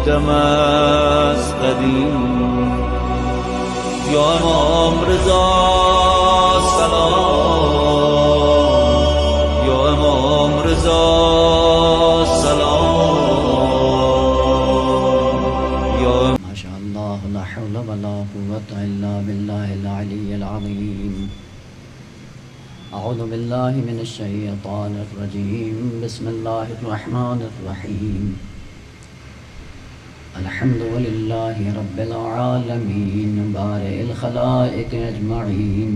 تمسقدیم یا امام رضا سلام یا امام رضا سلام یا ماشاء اللہ لا حول ولا قوة الا باللہ العلی العظیم اعوذ باللہ من الشیطان الرجیم بسم اللہ الرحمن الرحیم الحمد للہ رب العالمین بارئ الخلائق اجمعین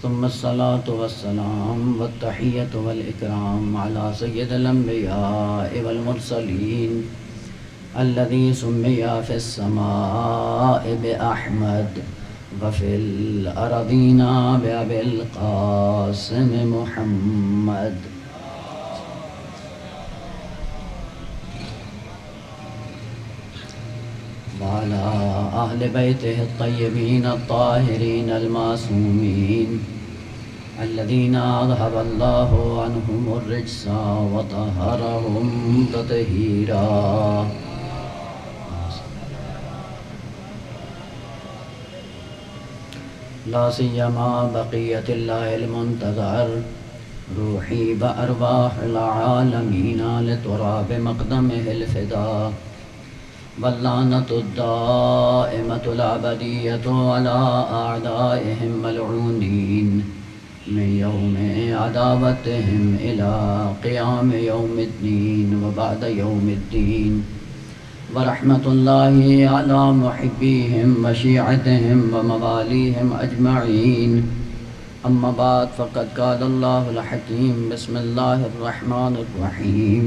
ثم الصلاة والسلام والتحیة والاکرام علی سید الانبیاء والمرسلین الذي سمي في السماء بأحمد وفي الأرضين بأبي القاسم محمد وعلى أهل بيته الطيبين الطاهرين المعصومين الذين أذهب الله عنهم الرجس وطهرهم تطهيرا لا سيما بقية الله المنتظر روحي بأرواح العالمين لتراب مقدمه الفداء واللعنة الدائمة الأبدية على أعدائهم ملعونين من يوم عداوتهم إلى قيام يوم الدين وبعد يوم الدين ورحمة الله على محبيهم وشيعتهم ومواليهم أجمعين أما بعد فقد قال الله الحكيم بسم الله الرحمن الرحيم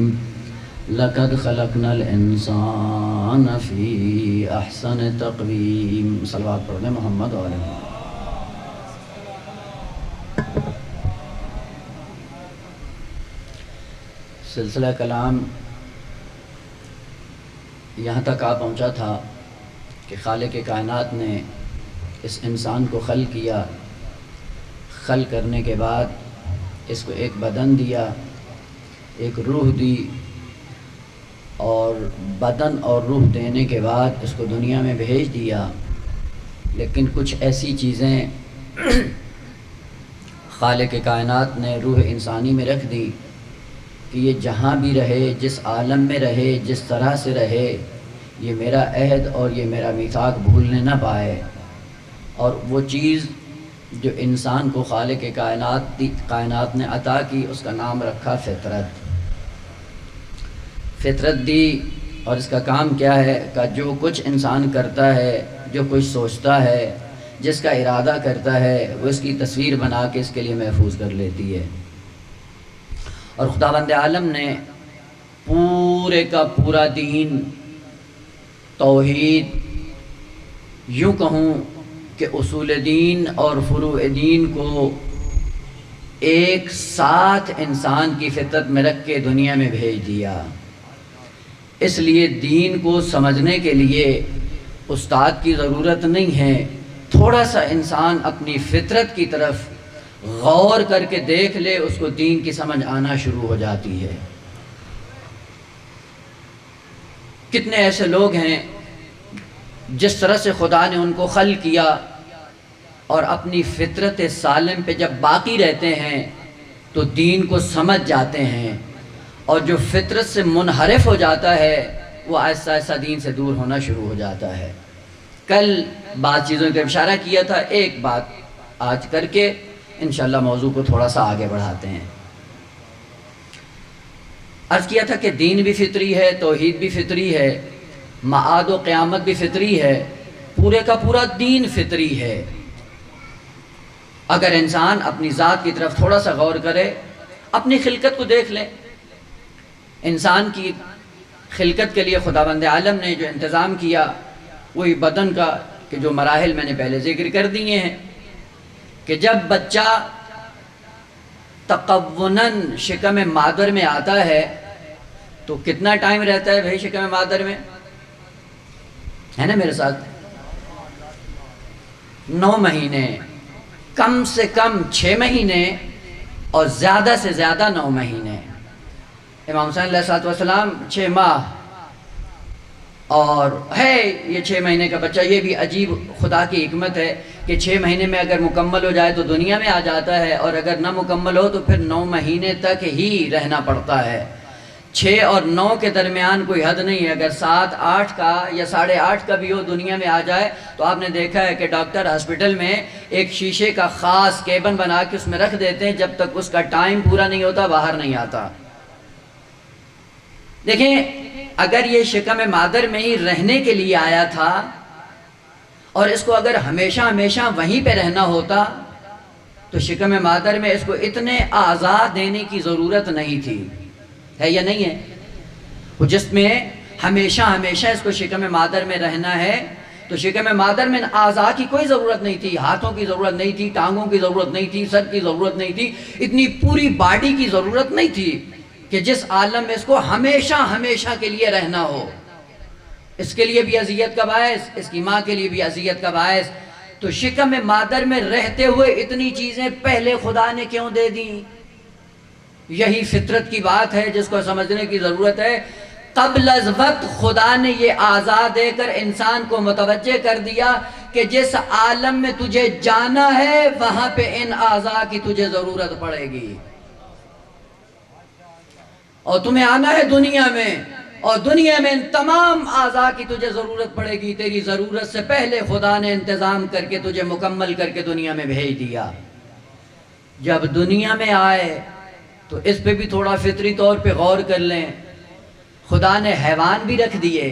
لقد خلقنا الإنسان في أحسن تقويم صلوات پڑھنے محمد علیہ سلسلہ کلام یہاں تک آ پہنچا تھا کہ خالق کائنات نے اس انسان کو خلق کیا، خلق کرنے کے بعد اس کو ایک بدن دیا، ایک روح دی، اور بدن اور روح دینے کے بعد اس کو دنیا میں بھیج دیا۔ لیکن کچھ ایسی چیزیں خالق کائنات نے روح انسانی میں رکھ دی کہ یہ جہاں بھی رہے، جس عالم میں رہے، جس طرح سے رہے، یہ میرا عہد اور یہ میرا میثاق بھولنے نہ پائے۔ اور وہ چیز جو انسان کو خالق کائنات نے عطا کی، اس کا نام رکھا فطرت۔ فطرت دی، اور اس کا کام کیا ہے کہ جو کچھ انسان کرتا ہے، جو کچھ سوچتا ہے، جس کا ارادہ کرتا ہے، وہ اس کی تصویر بنا کے اس کے لیے محفوظ کر لیتی ہے۔ اور خداوند عالم نے پورے کا پورا دین، توحید، یوں کہوں کہ اصول دین اور فروع دین کو ایک ساتھ انسان کی فطرت میں رکھ کے دنیا میں بھیج دیا۔ اس لیے دین کو سمجھنے کے لیے استاد کی ضرورت نہیں ہے، تھوڑا سا انسان اپنی فطرت کی طرف غور کر کے دیکھ لے، اس کو دین کی سمجھ آنا شروع ہو جاتی ہے۔ کتنے ایسے لوگ ہیں جس طرح سے خدا نے ان کو خلق کیا، اور اپنی فطرت سالم پہ جب باقی رہتے ہیں تو دین کو سمجھ جاتے ہیں، اور جو فطرت سے منحرف ہو جاتا ہے وہ ایسا ایسا دین سے دور ہونا شروع ہو جاتا ہے۔ کل بعض چیزوں کا اشارہ کیا تھا، ایک بات آج کر کے انشاءاللہ موضوع کو تھوڑا سا آگے بڑھاتے ہیں۔ عرض کیا تھا کہ دین بھی فطری ہے، توحید بھی فطری ہے، معاد و قیامت بھی فطری ہے، پورے کا پورا دین فطری ہے۔ اگر انسان اپنی ذات کی طرف تھوڑا سا غور کرے، اپنی خلقت کو دیکھ لے، انسان کی خلقت کے لیے خداوند عالم نے جو انتظام کیا، وہی بدن کا کہ جو مراحل میں نے پہلے ذکر کر دیے ہیں، کہ جب بچہ تقوناً شکم مادر میں آتا ہے تو کتنا ٹائم رہتا ہے بھائی شکم مادر میں؟ ہے نا میرے ساتھ؟ 9 مہینے، کم سے کم 6 مہینے، اور زیادہ سے زیادہ 9 مہینے۔ امام حسین علیہ السلام 6 ماہ، اور ہے یہ 6 مہینے کا بچہ، یہ بھی عجیب خدا کی حکمت ہے کہ 6 مہینے میں اگر مکمل ہو جائے تو دنیا میں آ جاتا ہے، اور اگر نہ مکمل ہو تو پھر 9 مہینے تک ہی رہنا پڑتا ہے۔ 6 اور 9 کے درمیان کوئی حد نہیں ہے، اگر 7، 8 کا یا 8.5 کا بھی ہو دنیا میں آ جائے تو آپ نے دیکھا ہے کہ ڈاکٹر ہاسپٹل میں ایک شیشے کا خاص کیبن بنا کے اس میں رکھ دیتے ہیں، جب تک اس کا ٹائم پورا نہیں ہوتا باہر نہیں آتا۔ دیکھیں اگر یہ شکم مادر میں ہی رہنے کے لیے آیا تھا اور اس کو اگر ہمیشہ ہمیشہ وہیں پہ رہنا ہوتا تو شکم مادر میں اس کو اتنے اعضاء دینے کی ضرورت نہیں تھی، ہے یا نہیں ہے؟ وہ جس میں ہمیشہ ہمیشہ اس کو شکم مادر میں رہنا ہے تو شکم مادر میں اعضاء کی کوئی ضرورت نہیں تھی، ہاتھوں کی ضرورت نہیں تھی، ٹانگوں کی ضرورت نہیں تھی، سر کی ضرورت نہیں تھی، اتنی پوری باڈی کی ضرورت نہیں تھی کہ جس عالم میں اس کو ہمیشہ ہمیشہ کے لیے رہنا ہو۔ اس کے لیے بھی اذیت کا باعث، اس کی ماں کے لیے بھی اذیت کا باعث، تو شکم مادر میں رہتے ہوئے اتنی چیزیں پہلے خدا نے کیوں دے دیں؟ یہی فطرت کی بات ہے جس کو سمجھنے کی ضرورت ہے۔ قبل از وقت خدا نے یہ اعضاء دے کر انسان کو متوجہ کر دیا کہ جس عالم میں تجھے جانا ہے وہاں پہ ان اعضاء کی تجھے ضرورت پڑے گی، اور تمہیں آنا ہے دنیا میں، اور دنیا میں ان تمام اعضاء کی تجھے ضرورت پڑے گی۔ تیری ضرورت سے پہلے خدا نے انتظام کر کے تجھے مکمل کر کے دنیا میں بھیج دیا۔ جب دنیا میں آئے تو اس پہ بھی تھوڑا فطری طور پہ غور کر لیں۔ خدا نے حیوان بھی رکھ دیے،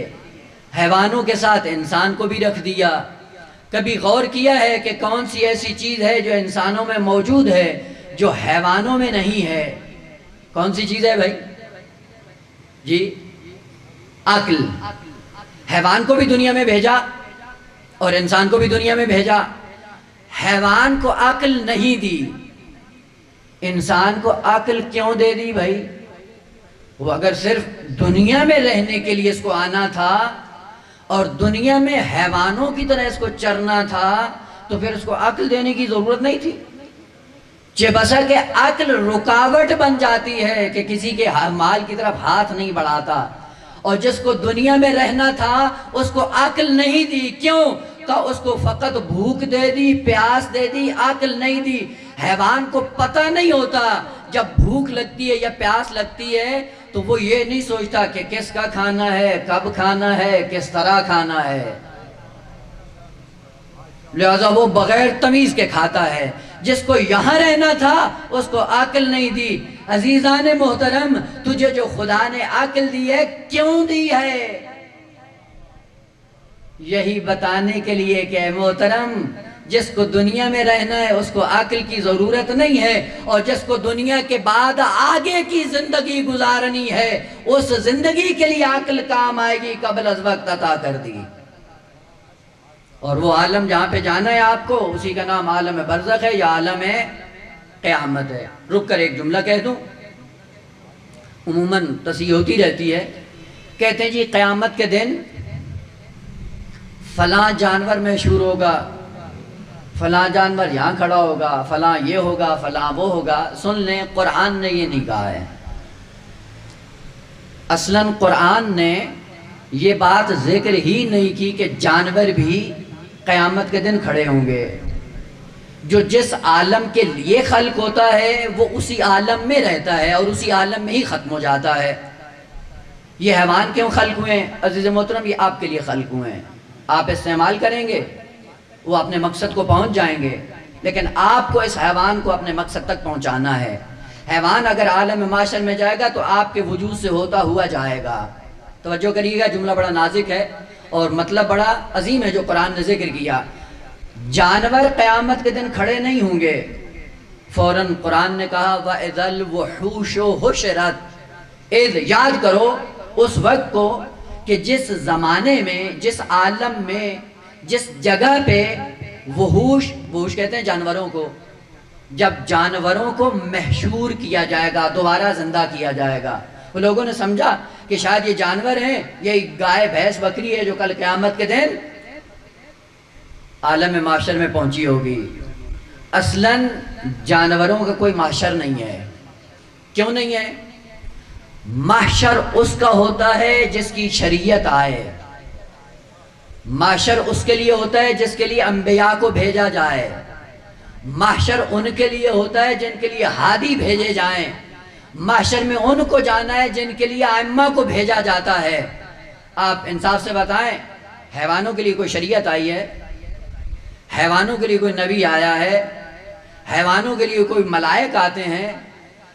حیوانوں کے ساتھ انسان کو بھی رکھ دیا۔ کبھی غور کیا ہے کہ کون سی ایسی چیز ہے جو انسانوں میں موجود ہے جو حیوانوں میں نہیں ہے؟ کون سی چیز ہے بھائی؟ جی عقل۔ حیوان کو بھی دنیا میں بھیجا اور انسان کو بھی دنیا میں بھیجا، حیوان کو عقل نہیں دی، انسان کو عقل کیوں دے دی بھائی؟ وہ اگر صرف دنیا میں رہنے کے لیے اس کو آنا تھا اور دنیا میں حیوانوں کی طرح اس کو چرنا تھا تو پھر اس کو عقل دینے کی ضرورت نہیں تھی۔ چہ بسا کہ عقل رکاوٹ بن جاتی ہے کہ کسی کے مال کی طرف ہاتھ نہیں بڑھاتا، اور جس کو دنیا میں رہنا تھا اس کو عقل نہیں دی۔ کیوں؟ کہ اس کو فقط بھوک دے دی، پیاس دے دی، عقل نہیں دی۔ حیوان کو پتہ نہیں ہوتا جب بھوک لگتی ہے یا پیاس لگتی ہے تو وہ یہ نہیں سوچتا کہ کس کا کھانا ہے، کب کھانا ہے، کس طرح کھانا ہے، لہذا وہ بغیر تمیز کے کھاتا ہے۔ جس کو یہاں رہنا تھا اس کو عقل نہیں دی۔ عزیزان محترم، تجھے جو خدا نے عقل دی ہے کیوں دی ہے؟ یہی بتانے کے لیے کہ اے محترم، جس کو دنیا میں رہنا ہے اس کو عقل کی ضرورت نہیں ہے، اور جس کو دنیا کے بعد آگے کی زندگی گزارنی ہے اس زندگی کے لیے عقل کام آئے گی، قبل از وقت عطا کر دی۔ اور وہ عالم جہاں پہ جانا ہے آپ کو، اسی کا نام عالم برزخ ہے یا عالم قیامت ہے۔ رک کر ایک جملہ کہہ دوں، عموماً تصحیح ہوتی رہتی ہے، کہتے ہیں جی قیامت کے دن فلاں جانور مشہور ہوگا، فلاں جانور یہاں کھڑا ہوگا، فلاں یہ ہوگا، فلاں وہ ہوگا۔ سن لیں، قرآن نے یہ نہیں کہا ہے۔ اصلاً قرآن نے یہ بات ذکر ہی نہیں کی کہ جانور بھی قیامت کے دن کھڑے ہوں گے۔ جو جس عالم کے لیے خلق ہوتا ہے وہ اسی عالم میں رہتا ہے اور اسی عالم میں ہی ختم ہو جاتا ہے۔ یہ حیوان کیوں خلق ہوئے ہیں عزیز محترم؟ یہ آپ کے لیے خلق ہوئے ہیں، آپ استعمال کریں گے وہ اپنے مقصد کو پہنچ جائیں گے، لیکن آپ کو اس حیوان کو اپنے مقصد تک پہنچانا ہے۔ حیوان اگر عالم معاشر میں جائے گا تو آپ کے وجود سے ہوتا ہوا جائے گا۔ توجہ کریے گا، جملہ بڑا نازک ہے اور مطلب بڑا عظیم ہے جو قرآن نے ذکر کیا۔ جانور قیامت کے دن کھڑے نہیں ہوں گے، فوراً قرآن نے کہا وَإِذَا الْوُحُوشُ حُشِرَتْ۔ یاد کرو اس وقت کو کہ جس زمانے میں، جس عالم میں، جس جگہ پہ وحوش کہتے ہیں جانوروں کو، جب جانوروں کو محشور کیا جائے گا، دوبارہ زندہ کیا جائے گا۔ وہ لوگوں نے سمجھا کہ شاید یہ جانور ہیں، یہ گائے بھینس بکری ہے جو کل قیامت کے دن عالم معاشر میں پہنچی ہوگی۔ اصلاً جانوروں کا کوئی معاشر نہیں ہے۔ کیوں نہیں ہے؟ محشر اس کا ہوتا ہے جس کی شریعت آئے۔ محشر اس کے لیے ہوتا ہے جس کے لیے انبیاء کو بھیجا جائے، محشر ان کے لیے ہوتا ہے جن کے لیے ہادی بھیجے جائیں، محشر میں ان کو جانا ہے جن کے لیے ائمہ کو بھیجا جاتا ہے۔ آپ انصاف سے بتائیں، حیوانوں کے لیے کوئی شریعت آئی ہے؟ حیوانوں کے لیے کوئی نبی آیا ہے؟ حیوانوں کے لیے کوئی ملائک آتے ہیں؟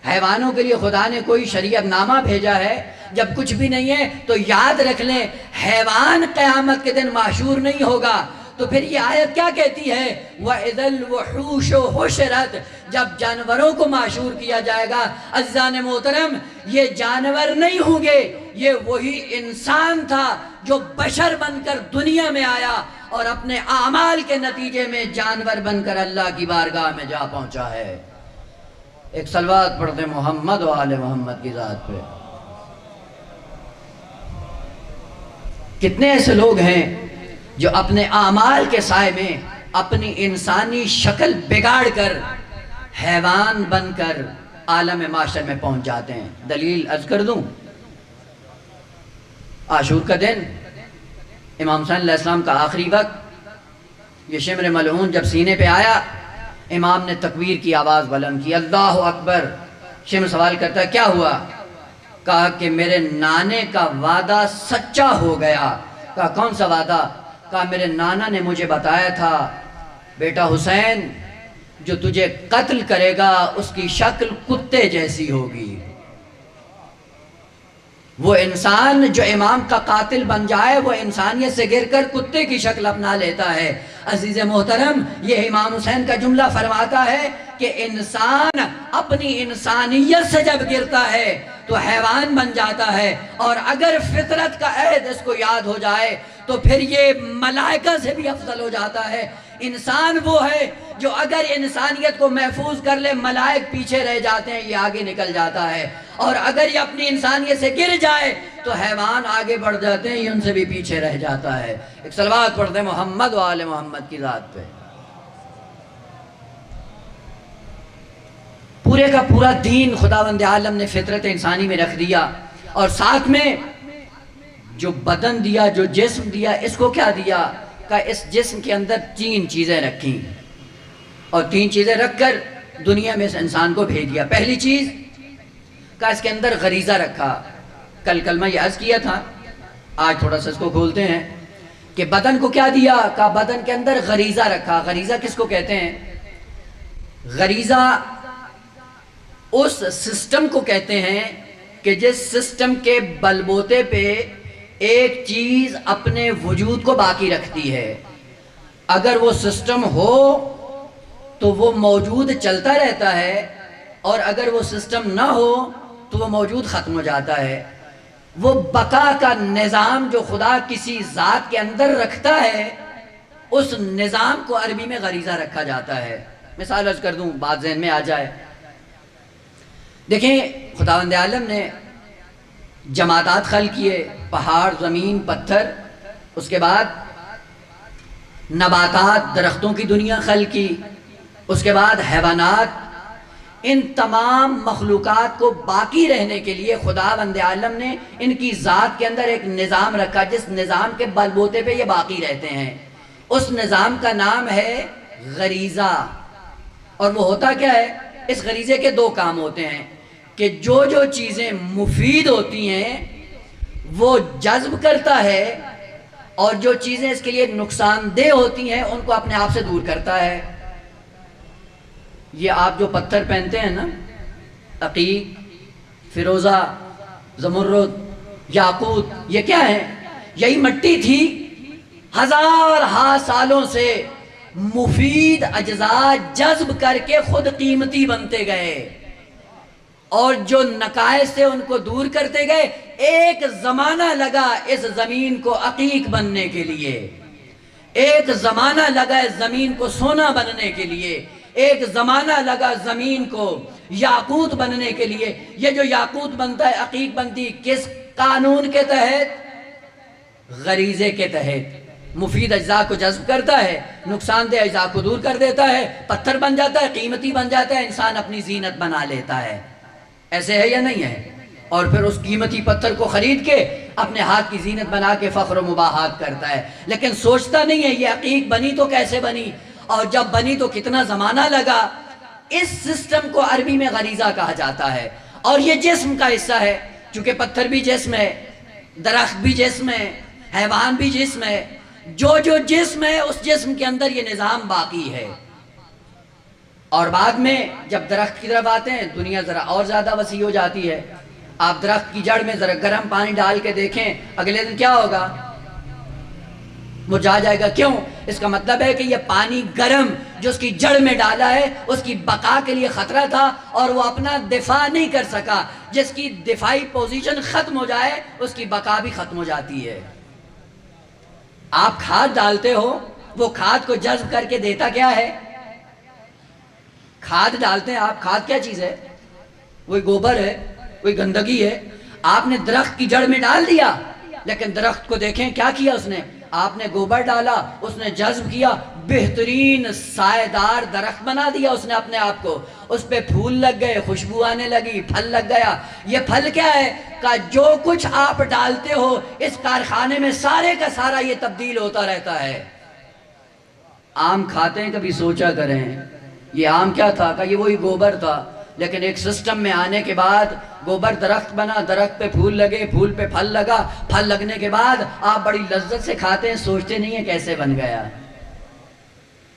حیوانوں کے لیے خدا نے کوئی شریعت نامہ بھیجا ہے؟ جب کچھ بھی نہیں ہے تو یاد رکھ لیں، حیوان قیامت کے دن محشور نہیں ہوگا۔ تو پھر یہ آیت کیا کہتی ہے؟ وَإِذَا الْوُحُوشُ حُشِرَتْ، جب جانوروں کو محشور کیا جائے گا۔ عزیزان محترم، یہ جانور نہیں ہوں گے، یہ وہی انسان تھا جو بشر بن کر دنیا میں آیا اور اپنے اعمال کے نتیجے میں جانور بن کر اللہ کی بارگاہ میں جا پہنچا ہے۔ ایک صلوات پڑھتے محمد و آل محمد کی ذات پہ۔ کتنے ایسے لوگ ہیں جو اپنے اعمال کے سائے میں اپنی انسانی شکل بگاڑ کر حیوان بن کر عالم معاشر میں پہنچ جاتے ہیں۔ دلیل عرض کر دوں، عاشور کا دن، امام حسین علیہ السلام کا آخری وقت، یہ شمر ملعون جب سینے پہ آیا، امام نے تکبیر کی آواز بلند کی، اللہ اکبر۔ شمر سوال کرتا ہے کیا ہوا؟ کہا کہ میرے نانے کا وعدہ سچا ہو گیا۔ کہا کون سا وعدہ؟ کہا میرے نانا نے مجھے بتایا تھا، بیٹا حسین، جو تجھے قتل کرے گا اس کی شکل کتے جیسی ہوگی۔ وہ انسان جو امام کا قاتل بن جائے وہ انسانیت سے گر کر کتے کی شکل اپنا لیتا ہے۔ عزیز محترم، یہ امام حسین کا جملہ فرماتا ہے کہ انسان اپنی انسانیت سے جب گرتا ہے تو حیوان بن جاتا ہے، اور اگر فطرت کا عہد اس کو یاد ہو جائے تو پھر یہ ملائکہ سے بھی افضل ہو جاتا ہے۔ انسان وہ ہے جو اگر انسانیت کو محفوظ کر لے، ملائک پیچھے رہ جاتے ہیں، یہ آگے نکل جاتا ہے، اور اگر یہ اپنی انسانیت سے گر جائے تو حیوان آگے بڑھ جاتے ہیں، یہ ان سے بھی پیچھے رہ جاتا ہے۔ ایک صلوات پڑھتے ہیں محمد و آل محمد کی ذات پہ۔ پورے کا پورا دین خداوند عالم نے فطرت انسانی میں رکھ دیا، اور ساتھ میں جو بدن دیا، جو جسم دیا، اس کو کیا دیا؟ کہ اس جسم کے اندر 3 چیزیں رکھیں، اور 3 چیزیں رکھ کر دنیا میں اس انسان کو بھیج دیا۔ پہلی چیز کہ اس کے اندر غریزہ رکھا۔ کل کلمہ یہ عرض کیا تھا، آج تھوڑا سا اس کو کھولتے ہیں کہ بدن کو کیا دیا؟ کہ بدن کے اندر غریزہ رکھا۔ غریزہ کس کو کہتے ہیں؟ غریزہ اس سسٹم کو کہتے ہیں کہ جس سسٹم کے بلبوتے پہ ایک چیز اپنے وجود کو باقی رکھتی ہے۔ اگر وہ سسٹم ہو تو وہ موجود چلتا رہتا ہے، اور اگر وہ سسٹم نہ ہو تو وہ موجود ختم ہو جاتا ہے۔ وہ بقا کا نظام جو خدا کسی ذات کے اندر رکھتا ہے، اس نظام کو عربی میں غریزہ رکھا جاتا ہے۔ مثال عرض کر دوں، بات ذہن میں آ جائے۔ دیکھیں، خداوند عالم نے جمادات خلق کیے، پہاڑ، زمین، پتھر، اس کے بعد نباتات، درختوں کی دنیا خلق کی، اس کے بعد حیوانات۔ ان تمام مخلوقات کو باقی رہنے کے لیے خداوند عالم نے ان کی ذات کے اندر ایک نظام رکھا، جس نظام کے بلبوتے پہ یہ باقی رہتے ہیں۔ اس نظام کا نام ہے غریزہ۔ اور وہ ہوتا کیا ہے؟ اس غریزے کے 2 کام ہوتے ہیں کہ جو چیزیں مفید ہوتی ہیں وہ جذب کرتا ہے، اور جو چیزیں اس کے لیے نقصان دہ ہوتی ہیں ان کو اپنے آپ سے دور کرتا ہے۔ یہ آپ جو پتھر پہنتے ہیں نا، عقیق، فیروزہ، زمرد، یاقوت، یہ کیا ہے؟ یہی مٹی تھی، ہزارہا سالوں سے مفید اجزاء جذب کر کے خود قیمتی بنتے گئے، اور جو نقائص سے ان کو دور کرتے گئے۔ ایک زمانہ لگا اس زمین کو عقیق بننے کے لیے، ایک زمانہ لگا اس زمین کو سونا بننے کے لیے، ایک زمانہ لگا زمین کو یاقوت بننے کے لیے۔ یہ جو یاقوت بنتا ہے، عقیق بنتی، کس قانون کے تحت؟ غریزے کے تحت۔ مفید اجزاء کو جذب کرتا ہے، نقصان دہ اجزاء کو دور کر دیتا ہے، پتھر بن جاتا ہے، قیمتی بن جاتا ہے، انسان اپنی زینت بنا لیتا ہے۔ ایسے ہے یا نہیں ہے؟ اور پھر اس قیمتی پتھر کو خرید کے اپنے ہاتھ کی زینت بنا کے فخر و مباحات کرتا ہے، لیکن سوچتا نہیں ہے یہ عقیق بنی تو کیسے بنی، اور جب بنی تو کتنا زمانہ لگا۔ اس سسٹم کو عربی میں غریزہ کہا جاتا ہے، اور یہ جسم کا حصہ ہے، چونکہ پتھر بھی جسم ہے، درخت بھی جسم ہے، حیوان بھی جسم ہے، جو جسم ہے اس جسم کے اندر یہ نظام باقی ہے۔ اور بعد میں جب درخت کی طرف آتے ہیں دنیا ذرا اور زیادہ وسیع ہو جاتی ہے۔ آپ درخت کی جڑ میں ذرا گرم پانی ڈال کے دیکھیں، اگلے دن کیا ہوگا؟ مرجھا جائے گا۔ کیوں؟ اس کا مطلب ہے کہ یہ پانی گرم جو اس کی جڑ میں ڈالا ہے اس کی بقا کے لیے خطرہ تھا، اور وہ اپنا دفاع نہیں کر سکا۔ جس کی دفاعی پوزیشن ختم ہو جائے اس کی بقا بھی ختم ہو جاتی ہے۔ آپ کھاد ڈالتے ہو، وہ کھاد کو جذب کر کے دیتا کیا ہے؟ کھاد ڈالتے ہیں آپ، کھاد کیا چیز ہے؟ وہی گوبر ہے، کوئی گندگی ہے، آپ نے درخت کی جڑ میں ڈال دیا، لیکن درخت کو دیکھیں کیا کیا اس نے؟ آپ نے گوبر ڈالا، اس نے جذب کیا، بہترین سائے دار درخت بنا دیا اس نے اپنے آپ کو، اس پہ پھول لگ گئے، خوشبو آنے لگی، پھل لگ گیا۔ یہ پھل کیا ہے؟ کہ جو کچھ آپ ڈالتے ہو اس کارخانے میں سارے کا سارا یہ تبدیل ہوتا رہتا ہے۔ آم کھاتے ہیں، کبھی سوچا کریں یہ آم کیا تھا؟ کہ یہ وہی گوبر تھا، لیکن ایک سسٹم میں آنے کے بعد گوبر درخت بنا، درخت پہ پھول لگے، پھول پہ پھل لگا، پھل لگنے کے بعد آپ بڑی لذت سے کھاتے ہیں، سوچتے نہیں ہیں کیسے بن گیا۔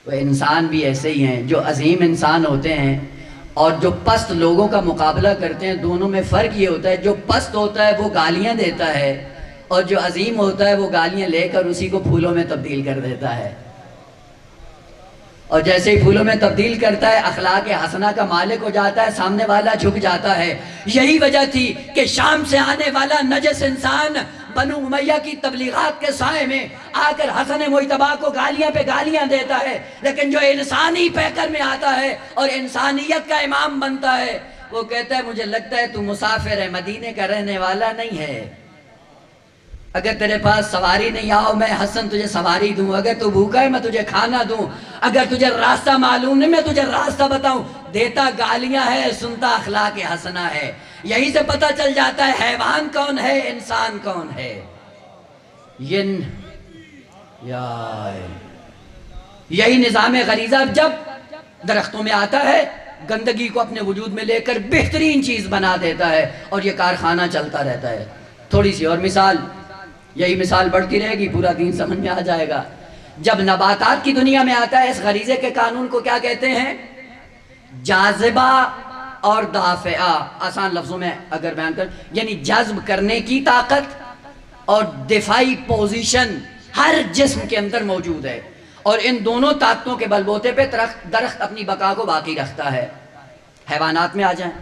وہ انسان بھی ایسے ہی ہیں، جو عظیم انسان ہوتے ہیں اور جو پست لوگوں کا مقابلہ کرتے ہیں، دونوں میں فرق یہ ہوتا ہے جو پست ہوتا ہے وہ گالیاں دیتا ہے، اور جو عظیم ہوتا ہے وہ گالیاں لے کر اسی کو پھولوں میں تبدیل کر دیتا ہے۔ اور جیسے ہی پھولوں میں تبدیل کرتا ہے اخلاق حسنہ کا مالک ہو جاتا ہے، سامنے والا جھک جاتا ہے۔ یہی وجہ تھی کہ شام سے آنے والا نجس انسان بنو امیہ کی تبلیغات کے سائے میں آ کر حسن مجتبیٰ کو گالیاں پہ گالیاں دیتا ہے، لیکن جو انسانی پیکر میں آتا ہے اور انسانیت کا امام بنتا ہے وہ کہتا ہے مجھے لگتا ہے تو مسافر ہے، مدینے کا رہنے والا نہیں ہے۔ اگر تیرے پاس سواری نہیں آؤ میں حسن تجھے سواری دوں، اگر تو بھوکا ہے میں تجھے کھانا دوں، اگر تجھے راستہ معلوم نہیں میں تجھے راستہ بتاؤں۔ دیتا گالیاں ہے، سنتا اخلاق حسنہ ہے۔ یہی سے پتہ چل جاتا ہے حیوان کون ہے، انسان کون ہے۔ یہی نظام غریزہ جب درختوں میں آتا ہے گندگی کو اپنے وجود میں لے کر بہترین چیز بنا دیتا ہے، اور یہ کارخانہ چلتا رہتا ہے۔ تھوڑی سی اور مثال، یہی مثال بڑھتی رہے گی، پورا دین سمجھ میں آ جائے گا۔ جب نباتات کی دنیا میں آتا ہے اس غریزے کے قانون کو کیا کہتے ہیں؟ جاذبہ اور دافعہ۔ آسان لفظوں میں اگر بیان کر، یعنی جذب کرنے کی طاقت اور دفاعی پوزیشن ہر جسم کے اندر موجود ہے، اور ان دونوں طاقتوں کے بل بوتے پہ درخت اپنی بقا کو باقی رکھتا ہے۔ حیوانات میں آ جائیں،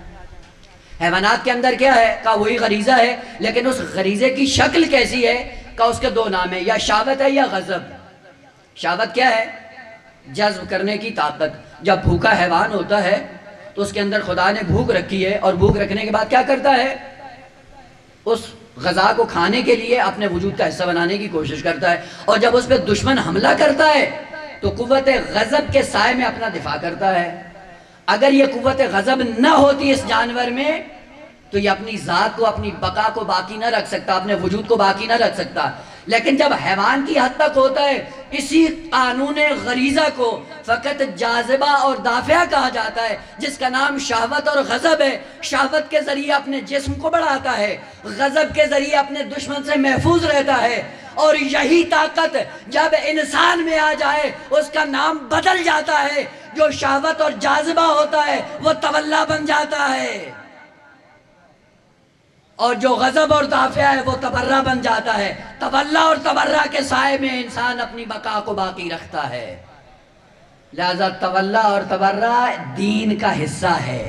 حیوانات کے اندر کیا ہے؟ کہ وہی غریزہ ہے، لیکن اس غریزے کی شکل کیسی ہے؟ کہ اس کے دو نام ہیں، یا شہوت ہے یا غضب۔ شہوت کیا ہے؟ جذب کرنے کی طاقت۔ جب بھوکا حیوان ہوتا ہے تو اس کے اندر خدا نے بھوک رکھی ہے، اور بھوک رکھنے کے بعد کیا کرتا ہے؟ اس غذا کو کھانے کے لیے اپنے وجود کا حصہ بنانے کی کوشش کرتا ہے، اور جب اس پہ دشمن حملہ کرتا ہے تو قوت غضب کے سائے میں اپنا دفاع کرتا ہے۔ اگر یہ قوت غضب نہ ہوتی اس جانور میں تو یہ اپنی ذات کو، اپنی بقا کو باقی نہ رکھ سکتا، اپنے وجود کو باقی نہ رکھ سکتا۔ لیکن جب حیوان کی حد تک ہوتا ہے، اسی قانون غریزہ کو فقط جاذبہ اور دافعہ کہا جاتا ہے، جس کا نام شہوت اور غضب ہے۔ شہوت کے ذریعے اپنے جسم کو بڑھاتا ہے، غضب کے ذریعے اپنے دشمن سے محفوظ رہتا ہے، اور یہی طاقت جب انسان میں آ جائے اس کا نام بدل جاتا ہے۔ جو شہوت اور جاذبہ ہوتا ہے وہ تولا بن جاتا ہے، اور جو غضب اور دافعہ ہے وہ تبرہ بن جاتا ہے۔ تولا اور تبرہ کے سائے میں انسان اپنی بقا کو باقی رکھتا ہے۔ لہذا تولا اور تبرہ دین کا حصہ ہے،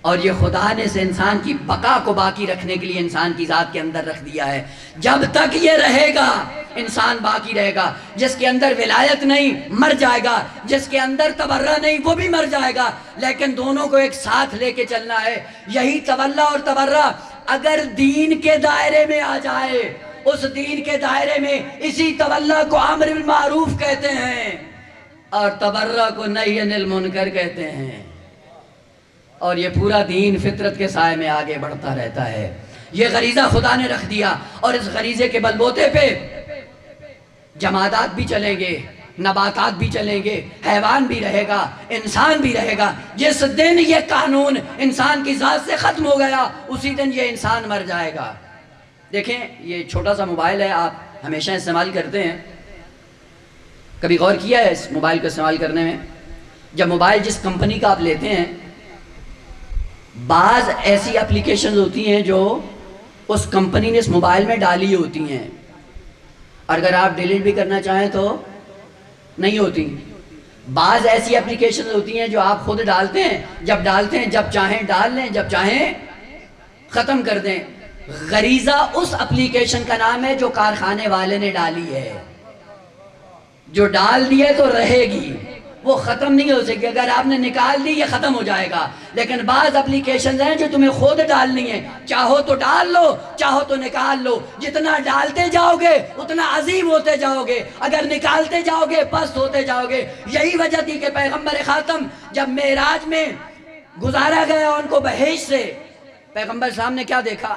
اور یہ خدا نے سے انسان کی بقا کو باقی رکھنے کے لیے انسان کی ذات کے اندر رکھ دیا ہے۔ جب تک یہ رہے گا انسان باقی رہے گا۔ جس کے اندر ولایت نہیں مر جائے گا، جس کے اندر تبرہ نہیں وہ بھی مر جائے گا، لیکن دونوں کو ایک ساتھ لے کے چلنا ہے۔ یہی تولا اور تبرہ اگر دین کے دائرے میں آ جائے، اس دین کے دائرے میں اسی تولا کو امر بالمعروف کہتے ہیں اور تبرہ کو نہی عن المنکر کہتے ہیں۔ اور یہ پورا دین فطرت کے سائے میں آگے بڑھتا رہتا ہے۔ یہ غریزہ خدا نے رکھ دیا، اور اس غریزے کے بلبوتے پہ جمادات بھی چلیں گے، نباتات بھی چلیں گے، حیوان بھی رہے گا، انسان بھی رہے گا۔ جس دن یہ قانون انسان کی ذات سے ختم ہو گیا، اسی دن یہ انسان مر جائے گا۔ دیکھیں یہ چھوٹا سا موبائل ہے، آپ ہمیشہ استعمال کرتے ہیں، کبھی غور کیا ہے اس موبائل کو استعمال کرنے میں؟ جب موبائل جس کمپنی کا آپ لیتے ہیں، بعض ایسی اپلیکیشنز ہوتی ہیں جو اس کمپنی نے اس موبائل میں ڈالی ہوتی ہیں، اور اگر آپ ڈیلیٹ بھی کرنا چاہیں تو نہیں ہوتی۔ بعض ایسی اپلیکیشنز ہوتی ہیں جو آپ خود ڈالتے ہیں، جب چاہیں ڈال لیں، جب چاہیں ختم کر دیں۔ غریزہ اس اپلیکیشن کا نام ہے جو کارخانے والے نے ڈالی ہے، جو ڈال دی ہے تو رہے گی، وہ ختم نہیں ہو سکے۔ اگر آپ نے نکال دی یہ ختم ہو جائے گا، لیکن بعض اپلیکیشنز ہیں جو تمہیں خود ڈالنی ہے، چاہو تو ڈال لو، چاہو تو نکال لو۔ جتنا ڈالتے جاؤ گے اتنا عظیم ہوتے جاؤ گے، اگر نکالتے جاؤ گے پست ہوتے جاؤ گے۔ یہی وجہ تھی کہ پیغمبر خاتم جب معراج میں گزارا گیا ان کو بہشت سے، پیغمبر صاحب نے کیا دیکھا؟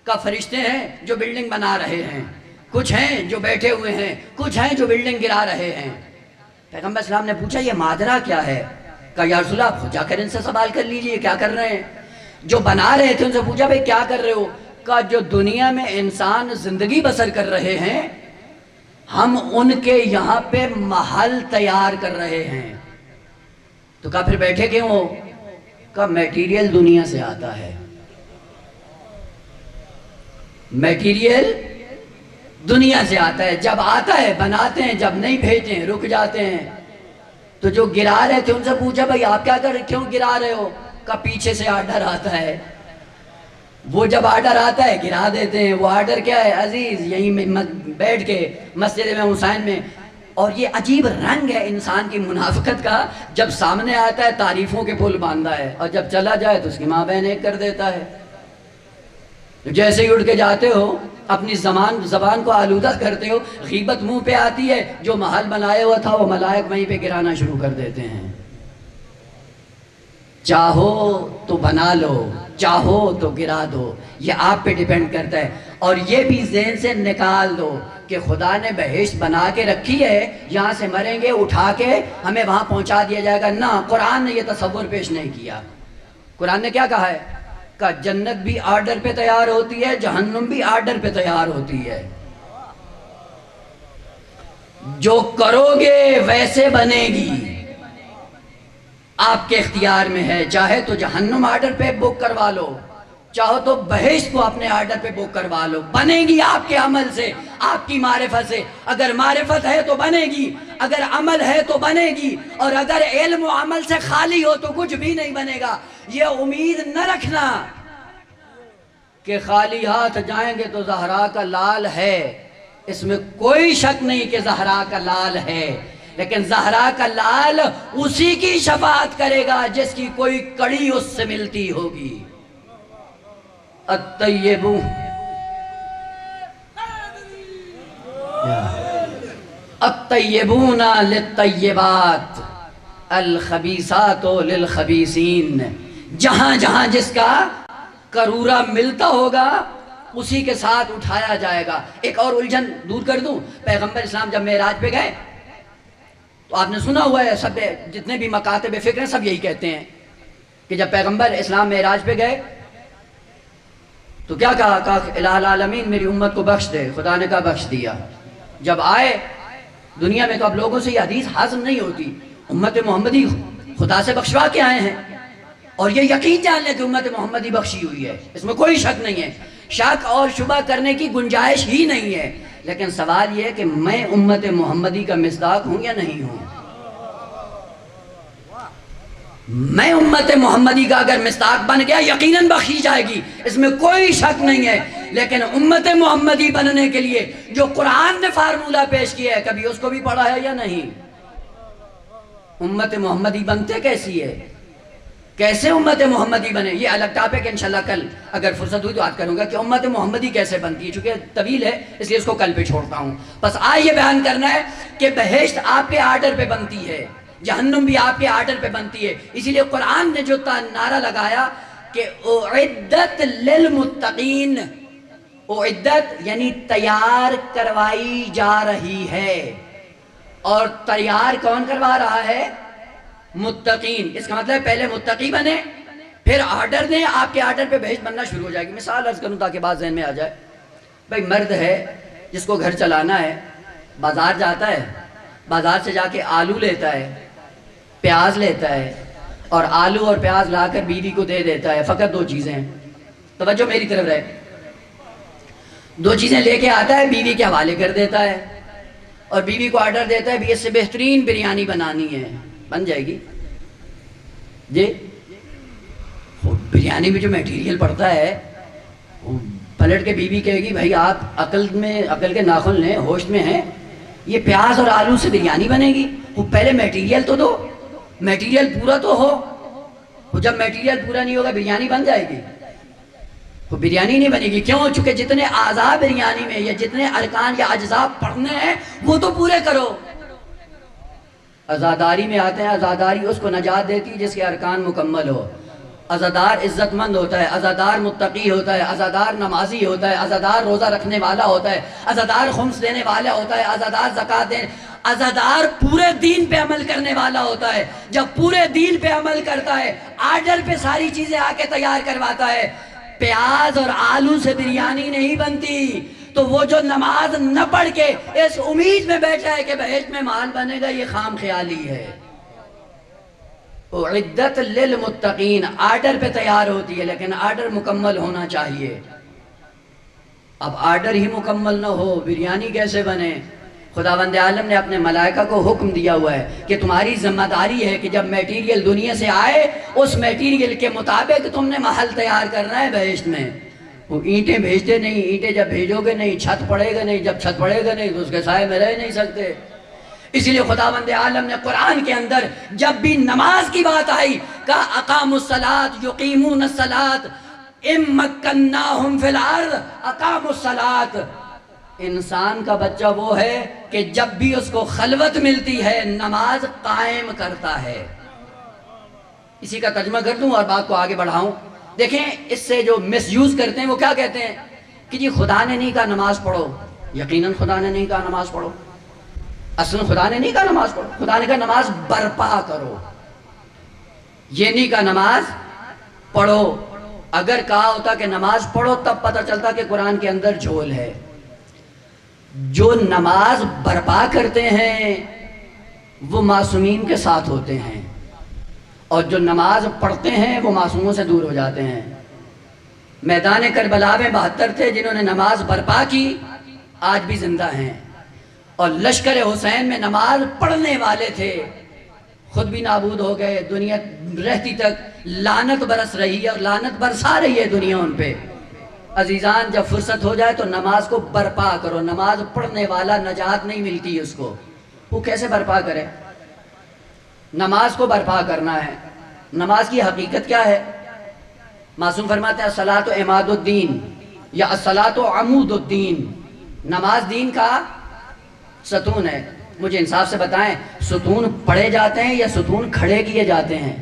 کہ فرشتے ہیں جو بلڈنگ بنا رہے ہیں، کچھ ہیں جو بیٹھے ہوئے ہیں، کچھ ہیں جو بلڈنگ گرا رہے ہیں۔ پیغمبر اسلام نے پوچھا یہ ماجرا کیا ہے؟ کہا یا رسول اللہ آپ خود جا کر ان سے سوال کر لیجئے کیا کر رہے ہیں۔ جو بنا رہے تھے ان سے پوچھا بھئی کیا کر رہے ہو؟ کہا جو دنیا میں انسان زندگی بسر کر رہے ہیں، ہم ان کے یہاں پہ محل تیار کر رہے ہیں۔ تو کہا پھر بیٹھے کیوں ہو؟ کہا میٹیریل دنیا سے آتا ہے، میٹیریل دنیا سے آتا ہے، جب آتا ہے بناتے ہیں، جب نہیں بھیجتے ہیں رک جاتے ہیں۔ تو جو گرا رہے تھے ان سے پوچھا بھئی آپ کیا کر کیوں گرا رہے ہو؟ کہ پیچھے سے آرڈر آتا ہے، وہ جب آرڈر آتا ہے گرا دیتے ہیں۔ وہ آرڈر کیا ہے عزیز؟ یہیں بیٹھ کے مسجد امام حسین میں۔ اور یہ عجیب رنگ ہے انسان کی منافقت کا، جب سامنے آتا ہے تعریفوں کے پل باندھا ہے، اور جب چلا جائے تو اس کی ماں بہن ایک کر دیتا ہے۔ جیسے ہی اٹھ کے جاتے ہو اپنی زبان کو آلودہ کرتے ہو، غیبت منہ پہ آتی ہے، جو محل بنایا ہوا تھا وہ ملائک وہیں پہ گرانا شروع کر دیتے ہیں۔ چاہو تو بنا لو، چاہو تو گرا دو، یہ آپ پہ ڈیپینڈ کرتا ہے۔ اور یہ بھی ذہن سے نکال دو کہ خدا نے بہشت بنا کے رکھی ہے، یہاں سے مریں گے اٹھا کے ہمیں وہاں پہنچا دیا جائے گا، نہ، قرآن نے یہ تصور پیش نہیں کیا۔ قرآن نے کیا کہا ہے؟ کہ جنت بھی آرڈر پہ تیار ہوتی ہے، جہنم بھی آرڈر پہ تیار ہوتی ہے، جو کرو گے ویسے بنے گی، آپ کے اختیار میں ہے۔ چاہے تو جہنم آرڈر پہ بک کروا لو، چاہو تو بہشت کو اپنے آرڈر پہ بک کروا لو، بنے گی آپ کے عمل سے، آپ کی معرفت سے۔ اگر معرفت ہے تو بنے گی، اگر عمل ہے تو بنے گی، اور اگر علم و عمل سے خالی ہو تو کچھ بھی نہیں بنے گا۔ یہ امید نہ رکھنا کہ خالی ہاتھ جائیں گے تو زہرا کا لال ہے، اس میں کوئی شک نہیں کہ زہرا کا لال ہے، لیکن زہرا کا لال اسی کی شفاعت کرے گا جس کی کوئی کڑی اس سے ملتی ہوگی۔ الطیبون للطیبات الخبیثات للخبیثین۔ جہاں جہاں جس کا کرورہ ملتا ہوگا اسی کے ساتھ اٹھایا جائے گا۔ ایک اور الجھن دور کر دوں، پیغمبر اسلام جب معراج پہ گئے تو آپ نے سنا ہوا ہے، سب جتنے بھی مکاتب فکر ہیں سب یہی کہتے ہیں کہ جب پیغمبر اسلام معراج پہ گئے تو کیا کہا؟ کہا الہ العالمین میری امت کو بخش دے۔ خدا نے کہا بخش دیا۔ جب آئے دنیا میں تو اب لوگوں سے یہ حدیث ہضم نہیں ہوتی، امت محمدی خدا سے بخشوا کے آئے ہیں، اور یہ یقین جان لیں کہ امت محمدی بخشی ہوئی ہے، اس میں کوئی شک نہیں ہے، شک اور شبہ کرنے کی گنجائش ہی نہیں ہے۔ لیکن سوال یہ ہے کہ میں امت محمدی کا مصداق ہوں یا نہیں ہوں؟ میں امت محمدی کا اگر مصداق بن گیا یقیناً بخشی جائے گی، اس میں کوئی شک نہیں ہے۔ لیکن امت محمدی بننے کے لیے جو قرآن نے فارمولہ پیش کیا ہے کبھی اس کو بھی پڑھا ہے یا نہیں؟ امت محمدی بنتے کیسی ہے؟ کیسے امت محمدی بنے؟ یہ الگ ٹاپک انشاءاللہ کل اگر فرصت ہوئی تو بات کروں گا کہ امت محمدی کیسے بنتی ہے، چونکہ طویل ہے اس لیے اس کو کل پہ چھوڑتا ہوں۔ بس آج یہ بیان کرنا ہے کہ بہشت آپ کے آرڈر پہ بنتی ہے، جہنم بھی آپ کے آرڈر پہ بنتی ہے. اسی لیے قرآن نے جو نعرہ لگایا کہ اعدت للمتقین، اعدت یعنی تیار کروائی جا رہی ہے. اور تیار کون کروا رہا ہے؟ متقین. اس کا مطلب پہلے متقی بنے، پھر آرڈر دیں، آپ کے آرڈر پہ بہشت بننا شروع ہو جائے گی. مثال عرض کروں تاکہ بات ذہن میں آ جائے. بھائی مرد ہے جس کو گھر چلانا ہے، بازار جاتا ہے، بازار سے جا کے آلو لیتا ہے، پیاز لیتا ہے، اور آلو اور پیاز لا کر بیوی کو دے دیتا ہے. فقط دو چیزیں ہیں، توجہ میری طرف رہے. دو چیزیں لے کے آتا ہے، بیوی کے حوالے کر دیتا ہے، اور بیوی کو آرڈر دیتا ہے بھی اس سے بہترین بریانی بنانی ہے. بن جائے گی جی. بریانی میں جو میٹیریل پڑتا ہے، پلٹ کے بیوی کہے گی بھائی آپ عقل کے ناخن لیں، ہوش میں ہیں، یہ پیاز اور آلو سے بریانی بنے گی. وہ پہلے میٹیریل تو دو، میٹیریل پورا تو ہو. جب میٹیریل پورا نہیں ہوگا بریانی بن جائے گی؟ وہ بریانی نہیں بنے گی. کیوں؟ چونکہ جتنے اعضاء بریانی میں یا جتنے ارکان یا اجزاء پڑھنے ہیں وہ تو پورے کرو. عزاداری میں آتے ہیں، عزاداری اس کو نجات دیتی ہے جس کے ارکان مکمل ہو. عزادار عزت مند ہوتا ہے، عزادار متقی ہوتا ہے، عزادار نمازی ہوتا ہے، عزادار روزہ رکھنے والا ہوتا ہے، عزادار خمس دینے والا ہوتا ہے، عزادار زکوٰۃ دینے، عزادار پورے دین پہ عمل کرنے والا ہوتا ہے. جب پورے دین پہ عمل کرتا ہے، آرڈر پہ ساری چیزیں آ کے تیار کرواتا ہے. پیاز اور آلو سے بریانی نہیں بنتی. تو وہ جو نماز نہ پڑھ کے اس امید میں بیٹھا ہے کہ بہشت میں مال بنے گا، یہ خام خیالی ہے. اعدت للمتقین، آرڈر پہ تیار ہوتی ہے، لیکن آرڈر مکمل ہونا چاہیے. اب آرڈر ہی مکمل نہ ہو، بریانی کیسے بنے؟ خداوند عالم نے اپنے ملائکہ کو حکم دیا ہوا ہے کہ تمہاری ذمہ داری ہے کہ جب میٹیریل دنیا سے آئے، اس میٹیریل کے مطابق تم نے محل تیار کرنا ہے بہشت میں. وہ اینٹیں بھیجتے نہیں، اینٹیں جب بھیجو گے نہیں، چھت پڑے گا نہیں، جب چھت پڑے گا نہیں تو اس کے سائے میں رہ نہیں سکتے. اسی لیے خداوند عالم نے قرآن کے اندر جب بھی نماز کی بات آئی کہا اقاموا الصلاۃ یقیمون الصلاۃ ان مکناہم فی الارض اقاموا الصلاۃ. انسان کا بچہ وہ ہے کہ جب بھی اس کو خلوت ملتی ہے نماز قائم کرتا ہے. اسی کا ترجمہ کر دوں اور بات کو آگے بڑھاؤں. دیکھیں اس سے جو مس یوز کرتے ہیں وہ کیا کہتے ہیں کہ جی خدا نے نہیں کہا نماز پڑھو. یقیناً خدا نے نہیں کہا نماز پڑھو. اصل خدا نے نہیں کہا نماز پڑھو، خدا نے کہا نماز برپا کرو. یہ نہیں کہا نماز پڑھو. اگر کہا ہوتا کہ نماز پڑھو تب پتہ چلتا کہ قرآن کے اندر جھول ہے. جو نماز برپا کرتے ہیں وہ معصومین کے ساتھ ہوتے ہیں، اور جو نماز پڑھتے ہیں وہ معصوموں سے دور ہو جاتے ہیں. میدان کربلا میں 72 تھے جنہوں نے نماز برپا کی، آج بھی زندہ ہیں. اور لشکر حسین میں نماز پڑھنے والے تھے، خود بھی نابود ہو گئے. دنیا رہتی تک لعنت برس رہی ہے اور لعنت برسا رہی ہے دنیا ان پہ. عزیزان جب فرصت ہو جائے تو نماز کو برپا کرو. نماز پڑھنے والا نجات نہیں ملتی اس کو. وہ کیسے برپا کرے؟ نماز کو برپا کرنا ہے. نماز کی حقیقت کیا ہے؟ معصوم فرماتے ہیں الصلاۃ عماد الدین یا الصلاۃ عمود الدین. نماز دین کا ستون ہے. مجھے انصاف سے بتائیں ستون پڑھے جاتے ہیں یا ستون کھڑے کیے جاتے ہیں؟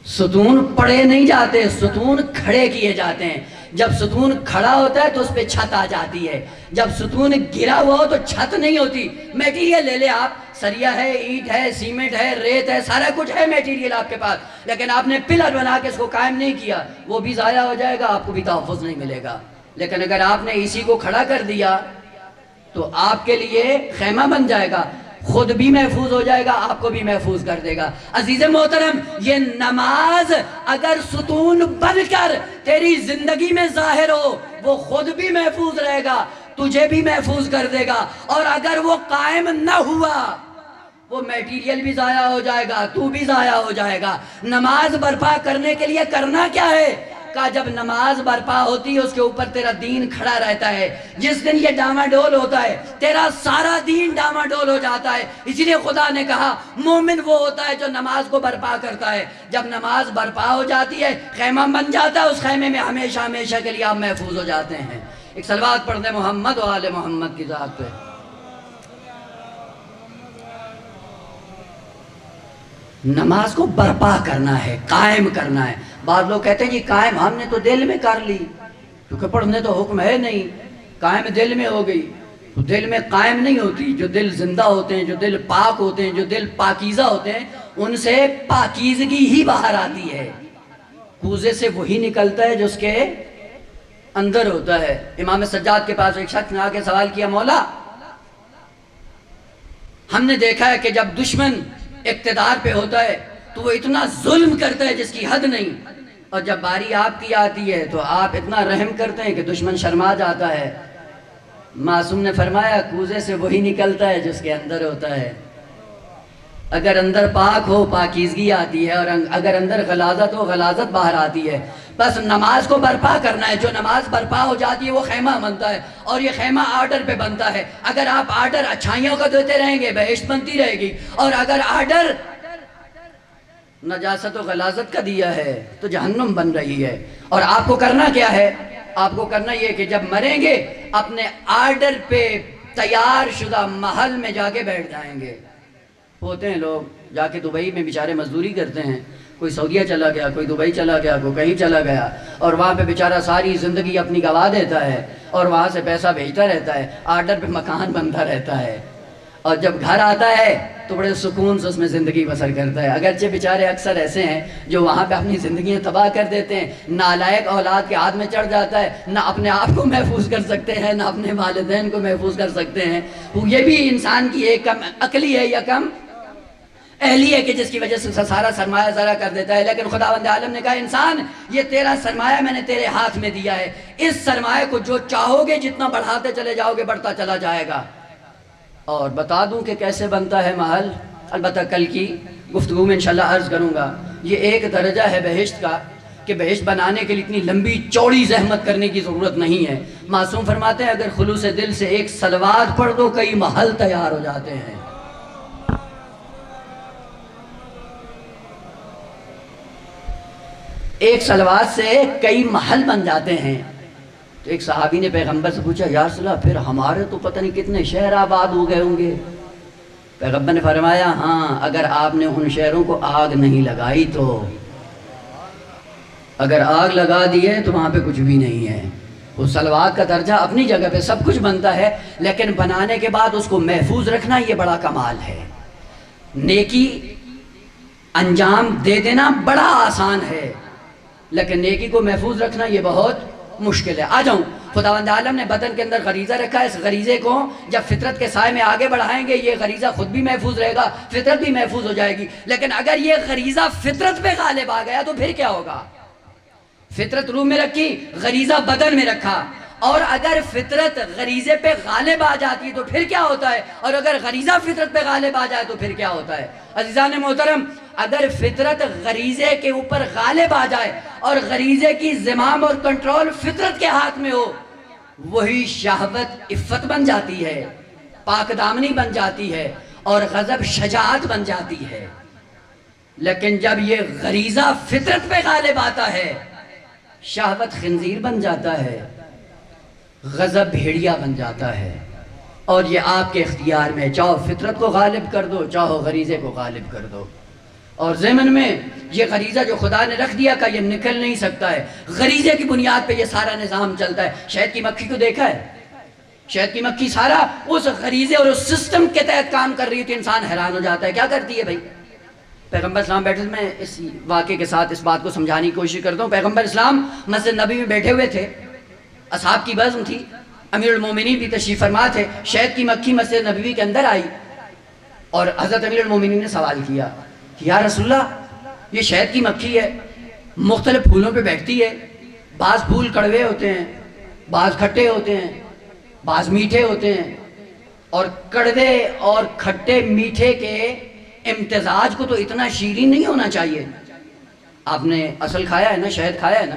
ستون پڑھے نہیں جاتے، ستون کھڑے کیے جاتے ہیں. جب ستون کھڑا ہوتا ہے تو اس پہ چھت آ جاتی ہے. جب ستون گرا ہوا ہو تو چھت نہیں ہوتی. میٹیریل لے لے آپ، سریا ہے، اینٹ ہے، سیمنٹ ہے، ریت ہے، سارا کچھ ہے میٹیریل آپ کے پاس، لیکن آپ نے پلر بنا کے اس کو قائم نہیں کیا، وہ بھی ضائع ہو جائے گا، آپ کو بھی تحفظ نہیں ملے گا. لیکن اگر آپ نے اسی کو کھڑا کر دیا تو آپ کے لیے خیمہ بن جائے گا، خود بھی محفوظ ہو جائے گا، آپ کو بھی محفوظ کر دے گا. عزیز محترم، یہ نماز اگر ستون بن کر تیری زندگی میں ظاہر ہو، وہ خود بھی محفوظ رہے گا، تجھے بھی محفوظ کر دے گا. اور اگر وہ قائم نہ ہوا، وہ میٹیریل بھی ضائع ہو جائے گا، تو بھی ضائع ہو جائے گا. نماز برپا کرنے کے لیے کرنا کیا ہے؟ کہا جب نماز برپا ہوتی ہے اس کے اوپر تیرا دین کھڑا رہتا ہے. جس دن یہ ڈاما ڈول ہوتا ہے تیرا سارا دین ڈاما ڈول ہو جاتا ہے. اسی لیے خدا نے کہا مومن وہ ہوتا ہے جو نماز کو برپا کرتا ہے. جب نماز برپا ہو جاتی ہے خیمہ بن جاتا ہے، اس خیمے میں ہمیشہ ہمیشہ کے لیے آپ محفوظ ہو جاتے ہیں. ایک صلوات پڑھ دیں محمد و آل محمد کی ذات پہ. نماز کو برپا کرنا ہے، قائم کرنا ہے۔ بعض لوگ کہتے ہیں جی قائم ہم نے تو دل میں کر لی، کیونکہ پڑھنے تو حکم ہے نہیں، قائم دل میں ہو گئی۔ تو دل میں قائم نہیں ہوتی، جو دل زندہ ہوتے ہیں، جو دل پاک ہوتے ہیں، جو دل پاکیزہ ہوتے ہیں، ان سے پاکیزگی ہی باہر آتی ہے۔ کوزے سے وہی نکلتا ہے جو اس کے اندر ہوتا ہے۔ امام سجاد کے پاس ایک شخص نے آ کے سوال کیا، مولا ہم نے دیکھا ہے کہ جب دشمن اقتدار پہ ہوتا ہے تو وہ اتنا ظلم کرتا ہے جس کی حد نہیں، اور جب باری آپ کی آتی ہے تو آپ اتنا رحم کرتے ہیں کہ دشمن شرما جاتا ہے۔ معصوم نے فرمایا کوزے سے وہی نکلتا ہے جس کے اندر ہوتا ہے۔ اگر اندر پاک ہو پاکیزگی آتی ہے، اور اگر اندر غلاظت ہو غلاظت باہر آتی ہے۔ بس نماز کو برپا کرنا ہے، جو نماز برپا ہو جاتی ہے وہ خیمہ بنتا ہے، اور یہ خیمہ آرڈر پہ بنتا ہے۔ اگر آپ آرڈر اچھائیوں کا دیتے رہیں گے بہشت بنتی رہے گی، اور اگر آرڈر نجاست و غلاظت کا دیا ہے تو جہنم بن رہی ہے۔ اور آپ کو کرنا کیا ہے؟ آپ کو کرنا یہ کہ جب مریں گے اپنے آرڈر پہ تیار شدہ محل میں جا کے بیٹھ جائیں گے۔ ہوتے ہیں لوگ جا کے دبئی میں بیچارے مزدوری کرتے ہیں، کوئی سعودیہ چلا گیا، کوئی دبئی چلا گیا، کوئی کہیں چلا گیا، اور وہاں پہ بیچارہ ساری زندگی اپنی گوا دیتا ہے، اور وہاں سے پیسہ بھیجتا رہتا ہے، آرڈر پہ مکان بنتا رہتا ہے، اور جب گھر آتا ہے تو بڑے سکون سے اس میں زندگی بسر کرتا ہے۔ اگرچہ بیچارے اکثر ایسے ہیں جو وہاں پہ اپنی زندگیاں تباہ کر دیتے ہیں، نالائق اولاد کے ہاتھ میں چڑھ جاتا ہے، نہ اپنے آپ کو محفوظ کر سکتے ہیں نہ اپنے والدین کو محفوظ کر سکتے ہیں۔ یہ بھی انسان کی ایک کم عقلی ہے یا کم اہلی ہے کہ جس کی وجہ سے سارا سرمایہ ضائع کر دیتا ہے۔ لیکن خداوند عالم نے کہا انسان یہ تیرا سرمایہ میں نے تیرے ہاتھ میں دیا ہے، اس سرمایہ کو جو چاہو گے جتنا بڑھاتے چلے جاؤ گے بڑھتا چلا جائے گا۔ اور بتا دوں کہ کیسے بنتا ہے محل، البتہ کل کی گفتگو میں انشاءاللہ عرض کروں گا۔ یہ ایک درجہ ہے بہشت کا کہ بہشت بنانے کے لیے اتنی لمبی چوڑی زحمت کرنے کی ضرورت نہیں ہے۔ معصوم فرماتے ہیں اگر خلوص دل سے ایک صلوات پڑھ دو کئی محل تیار ہو جاتے ہیں۔ ایک صلوات سے کئی محل بن جاتے ہیں۔ تو ایک صحابی نے پیغمبر سے پوچھا یا رسول اللہ پھر ہمارے تو پتہ نہیں کتنے شہر آباد ہو گئے ہوں گے۔ پیغمبر نے فرمایا ہاں اگر آپ نے ان شہروں کو آگ نہیں لگائی تو، اگر آگ لگا دی ہے تو وہاں پہ کچھ بھی نہیں ہے۔ اس صلوات کا درجہ اپنی جگہ پہ سب کچھ بنتا ہے، لیکن بنانے کے بعد اس کو محفوظ رکھنا یہ بڑا کمال ہے۔ نیکی انجام دے دینا بڑا آسان ہے، لیکن نیکی کو محفوظ رکھنا یہ بہت مشکل ہے۔ آ جاؤں، خداوند عالم نے بدن کے اندر غریزہ رکھا ہے، اس غریزے کو جب فطرت کے سائے میں آگے بڑھائیں گے یہ غریزہ خود بھی محفوظ رہے گا، فطرت بھی محفوظ ہو جائے گی۔ لیکن اگر یہ غریزہ فطرت پہ غالب آ گیا تو پھر کیا ہوگا؟ فطرت روح میں رکھی، غریزہ بدن میں رکھا، اور اگر فطرت غریزے پہ غالب آ جاتی ہے تو پھر کیا ہوتا ہے؟ اور اگر غریزہ فطرت پہ غالب آ جائے تو پھر کیا ہوتا ہے؟ عزیزان محترم، اگر فطرت غریزے کے اوپر غالب آ جائے اور غریزے کی زمام اور کنٹرول فطرت کے ہاتھ میں ہو، وہی شہوت عفت بن جاتی ہے، پاک دامنی بن جاتی ہے، اور غضب شجاعت بن جاتی ہے۔ لیکن جب یہ غریزہ فطرت پہ غالب آتا ہے، شہوت خنزیر بن جاتا ہے، غضب بھیڑیا بن جاتا ہے، اور یہ آپ کے اختیار میں، چاہو فطرت کو غالب کر دو چاہو غریزے کو غالب کر دو۔ اور ضمن میں یہ غریزہ جو خدا نے رکھ دیا کا یہ نکل نہیں سکتا ہے، غریزے کی بنیاد پہ یہ سارا نظام چلتا ہے۔ شہد کی مکھی کو دیکھا ہے؟ شہد کی مکھی سارا اس غریزے اور اس سسٹم کے تحت کام کر رہی ہے تو انسان حیران ہو جاتا ہے کیا کرتی ہے بھائی؟ پیغمبر اسلام بیٹھے، میں اس واقعے کے ساتھ اس بات کو سمجھانے کی کوشش کرتا ہوں۔ پیغمبر اسلام مسجد نبی میں بیٹھے ہوئے تھے، اصحاب کی بزم تھی، امیر المومنین بھی تشریف فرما تھے۔ شہد کی مکھی مسجد نبوی کے اندر آئی اور حضرت امیر المومنین نے سوال کیا کہ یا رسول اللہ یہ شہد کی مکھی ہے، مختلف پھولوں پہ بیٹھتی ہے، بعض پھول کڑوے ہوتے ہیں، بعض کھٹے ہوتے ہیں، بعض میٹھے ہوتے ہیں، اور کڑوے اور کھٹے میٹھے کے امتزاج کو تو اتنا شیرین نہیں ہونا چاہیے۔ آپ نے اصل کھایا ہے نا، شہد کھایا ہے نا،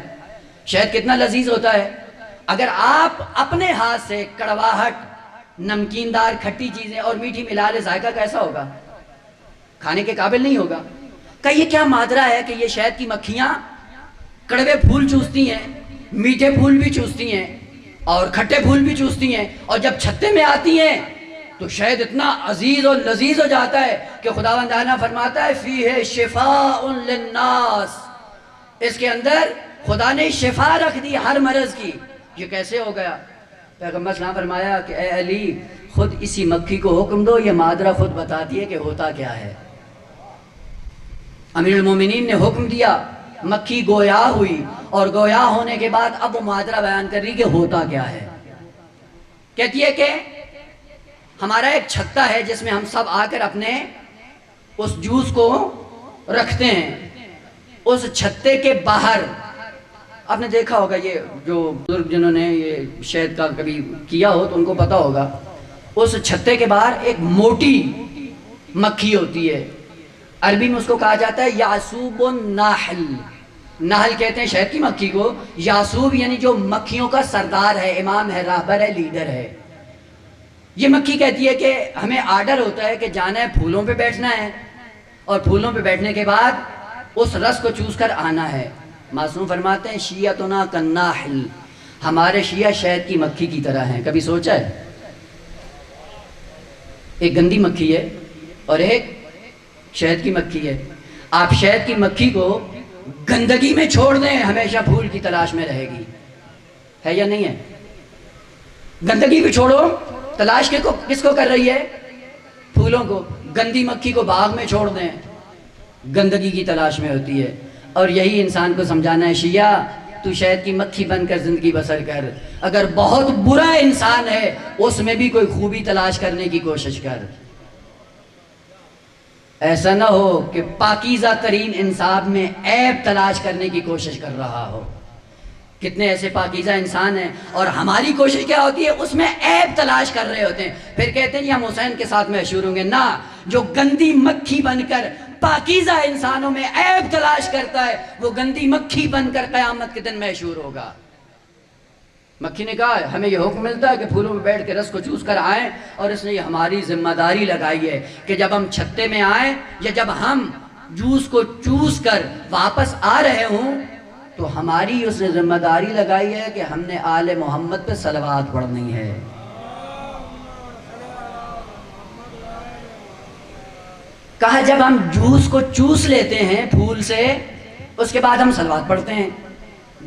شہد کتنا لذیذ ہوتا ہے۔ اگر آپ اپنے ہاتھ سے کڑواہٹ، نمکیندار کھٹی چیزیں اور میٹھی ملا لے، ذائقہ کیسا ہوگا؟ کھانے کے قابل نہیں ہوگا۔ کہ یہ کیا ماجرا ہے کہ یہ شہد کی مکھیاں کڑوے پھول چوستی ہیں، میٹھے پھول بھی چوستی ہیں اور کھٹے پھول بھی چوستی ہیں، اور جب چھتے میں آتی ہیں تو شہد اتنا عزیز اور لذیذ ہو جاتا ہے کہ خداوند تعالیٰ فرماتا ہے فیہ شفاء للناس، اس کے اندر خدا نے شفا رکھ دی ہر مرض کی۔ یہ کیسے ہو گیا؟ پیغمبر صلی اللہ علیہ وسلم فرمایا کہ اے علی خود اسی مکھی کو حکم دو، یہ مادرہ خود بتاتی ہے کہ ہوتا کیا ہے۔ امیر المومنین نے حکم دیا، مکھی گویا ہوئی، اور گویا ہونے کے بعد اب وہ مادرہ بیان کر رہی کہ ہوتا کیا ہے۔ کہتی ہے کہ ہمارا ایک چھتا ہے جس میں ہم سب آ کر اپنے اس جوس کو رکھتے ہیں، اس چھتے کے باہر آپ نے دیکھا ہوگا، یہ جو بزرگ جنہوں نے یہ شہد کا کبھی کیا ہو تو ان کو پتا ہوگا، اس چھتے کے باہر ایک موٹی مکھی ہوتی ہے، عربی میں اس کو کہا جاتا ہے یاسوب النحل، نحل کہتے ہیں شہد کی مکھی کو، یاسوب یعنی جو مکھیوں کا سردار ہے، امام ہے، راہبر ہے، لیڈر ہے۔ یہ مکھی کہتی ہے کہ ہمیں آرڈر ہوتا ہے کہ جانا ہے پھولوں پہ بیٹھنا ہے، اور پھولوں پہ بیٹھنے کے بعد اس رس کو چوس کر آنا ہے۔ معصوم فرماتے ہیں شیعتنا کالناحل، ہمارے شیعہ شہد کی مکھی کی طرح ہیں۔ کبھی سوچا ہے؟ ایک گندی مکھی ہے اور ایک شہد کی مکھی ہے۔ آپ شہد کی مکھی کو گندگی میں چھوڑ دیں، ہمیشہ پھول کی تلاش میں رہے گی، ہے یا نہیں ہے؟ گندگی بھی چھوڑو، تلاش کس کو کر رہی ہے؟ پھولوں کو۔ گندی مکھی کو باغ میں چھوڑ دیں، گندگی کی تلاش میں ہوتی ہے۔ اور یہی انسان کو سمجھانا ہے، شیعہ تو شہد کی مکھی بن کر زندگی بسر کر، اگر بہت برا انسان ہے اس میں بھی کوئی خوبی تلاش کرنے کی کوشش کر۔ ایسا نہ ہو کہ پاکیزہ ترین انسان میں عیب تلاش کرنے کی کوشش کر رہا ہو۔ کتنے ایسے پاکیزہ انسان ہیں اور ہماری کوشش کیا ہوتی ہے؟ اس میں عیب تلاش کر رہے ہوتے ہیں، پھر کہتے ہیں یہ ہم حسین کے ساتھ مشہور ہوں گے۔ نہ، جو گندی مکھی بن کر پاکیزہ انسانوں میں عیب تلاش کرتا ہے وہ گندی مکھی بن کر قیامت کے دن مشہور ہوگا۔ مکھی نے کہا ہمیں یہ حکم ملتا ہے کہ پھولوں میں بیٹھ کے رس کو چوس کر آئیں، اور اس نے یہ ہماری ذمہ داری لگائی ہے کہ جب ہم چھتے میں آئیں یا جب ہم جوس کو چوس کر واپس آ رہے ہوں تو ہماری اس نے ذمہ داری لگائی ہے کہ ہم نے آل محمد پہ صلوات پڑھنی ہے۔ کہا جب ہم جوس کو چوس لیتے ہیں پھول سے، اس کے بعد ہم صلوات پڑھتے ہیں۔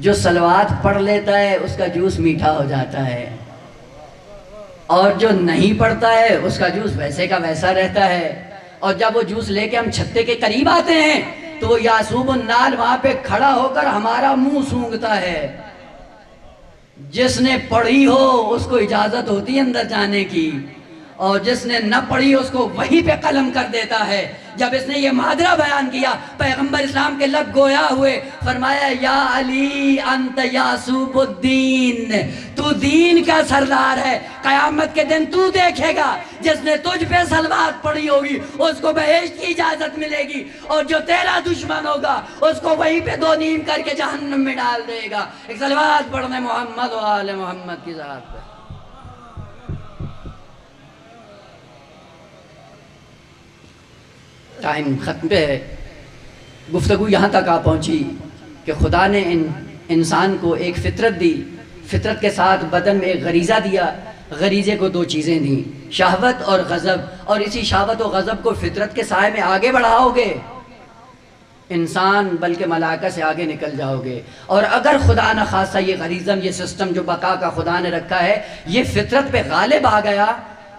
جو صلوات پڑھ لیتا ہے اس کا جوس میٹھا ہو جاتا ہے، اور جو نہیں پڑھتا ہے اس کا جوس ویسے کا ویسا رہتا ہے۔ اور جب وہ جوس لے کے ہم چھتے کے قریب آتے ہیں تو وہ یاسوب النال وہاں پہ کھڑا ہو کر ہمارا منہ سونگھتا ہے۔ جس نے پڑھی ہو اس کو اجازت ہوتی ہے اندر جانے کی، اور جس نے نہ پڑھی اس کو وہیں پہ قلم کر دیتا ہے۔ جب اس نے یہ مادرہ بیان کیا، پیغمبر اسلام کے لب گویا ہوئے، فرمایا یا علی انت یاسوب الدین، تو دین کا سردار ہے، قیامت کے دن تو دیکھے گا جس نے تجھ پہ صلوات پڑھی ہوگی اس کو بہشت کی اجازت ملے گی، اور جو تیرا دشمن ہوگا اس کو وہیں پہ دو نیم کر کے جہنم میں ڈال دے گا۔ ایک صلوات پڑھنے محمد و آل محمد کی ذات پہ۔ ٹائم ختم پہ ہے، گفتگو یہاں تک آ پہنچی کہ خدا نے انسان کو ایک فطرت دی، فطرت کے ساتھ بدن میں ایک غریزہ دیا، غریزے کو دو چیزیں دیں، شہوت اور غضب، اور اسی شہوت و غضب کو فطرت کے سائے میں آگے بڑھاؤ گے انسان بلکہ ملائکہ سے آگے نکل جاؤ گے۔ اور اگر خدا نہ خواستہ یہ غریزم، یہ سسٹم جو بقا کا خدا نے رکھا ہے، یہ فطرت پہ غالب آ گیا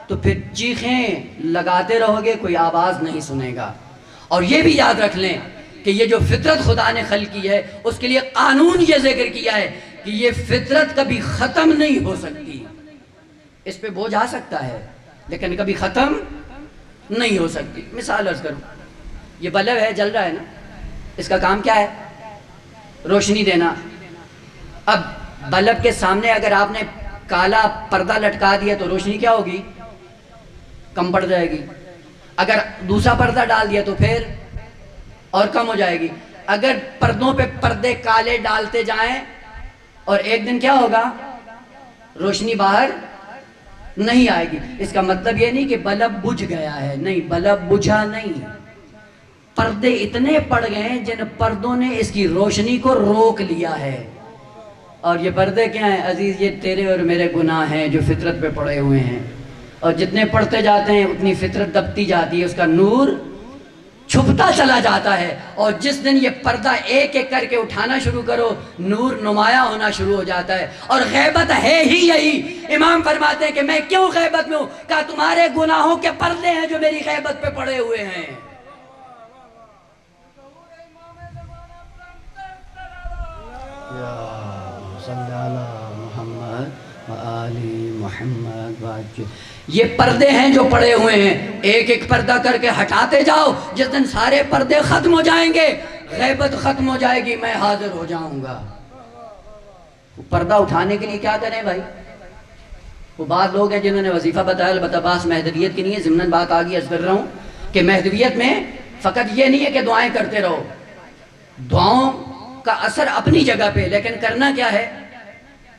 تو پھر چیخیں لگاتے رہو گے، کوئی آواز نہیں سنے گا۔ اور یہ بھی یاد رکھ لیں کہ یہ جو فطرت خدا نے خلق کی ہے اس کے لیے قانون یہ ذکر کیا ہے کہ یہ فطرت کبھی ختم نہیں ہو سکتی۔ اس پہ بوجھ آ سکتا ہے لیکن کبھی ختم نہیں ہو سکتی۔ مثال عرض کروں، یہ بلب ہے، جل رہا ہے نا، اس کا کام کیا ہے؟ روشنی دینا۔ اب بلب کے سامنے اگر آپ نے کالا پردہ لٹکا دیا تو روشنی کیا ہوگی؟ کم پڑ جائے گی۔ اگر دوسرا پردہ ڈال دیا تو پھر اور کم ہو جائے گی۔ اگر پردوں پہ پردے کالے ڈالتے جائیں اور ایک دن کیا ہوگا؟ روشنی باہر نہیں آئے گی۔ اس کا مطلب یہ نہیں کہ بلب بجھ گیا ہے، نہیں، بلب بجھا نہیں، پردے اتنے پڑ گئے ہیں جن پردوں نے اس کی روشنی کو روک لیا ہے۔ اور یہ پردے کیا ہیں عزیز؟ یہ تیرے اور میرے گناہ ہیں جو فطرت پہ پڑے ہوئے ہیں، اور جتنے پڑھتے جاتے ہیں اتنی فطرت دبتی جاتی ہے، اس کا نور چھپتا چلا جاتا ہے، اور جس دن یہ پردہ ایک ایک کر کے اٹھانا شروع کرو نور نمایاں ہونا شروع ہو جاتا ہے۔ اور غیبت ہے ہی یہی۔ امام فرماتے ہیں کہ میں کیوں غیبت میں ہوں؟ کہا تمہارے گناہوں کے پردے ہیں جو میری غیبت پہ پڑے ہوئے ہیں۔ یہ پردے ہیں جو پڑے ہوئے ہیں، ایک ایک پردہ کر کے ہٹاتے جاؤ، جس دن سارے پردے ختم ہو جائیں گے غیبت ختم ہو جائے گی، میں حاضر ہو جاؤں گا۔ پردہ اٹھانے کے لیے کیا کریں بھائی؟ وہ بعض لوگ ہیں جنہوں نے وظیفہ بتایا، البتہ باس مہدویت کی نہیں ہے، ضمناً بات آگئی عرض کر رہا ہوں کہ مہدویت میں فقط یہ نہیں ہے کہ دعائیں کرتے رہو، دعاؤں کا اثر اپنی جگہ پہ، لیکن کرنا کیا ہے؟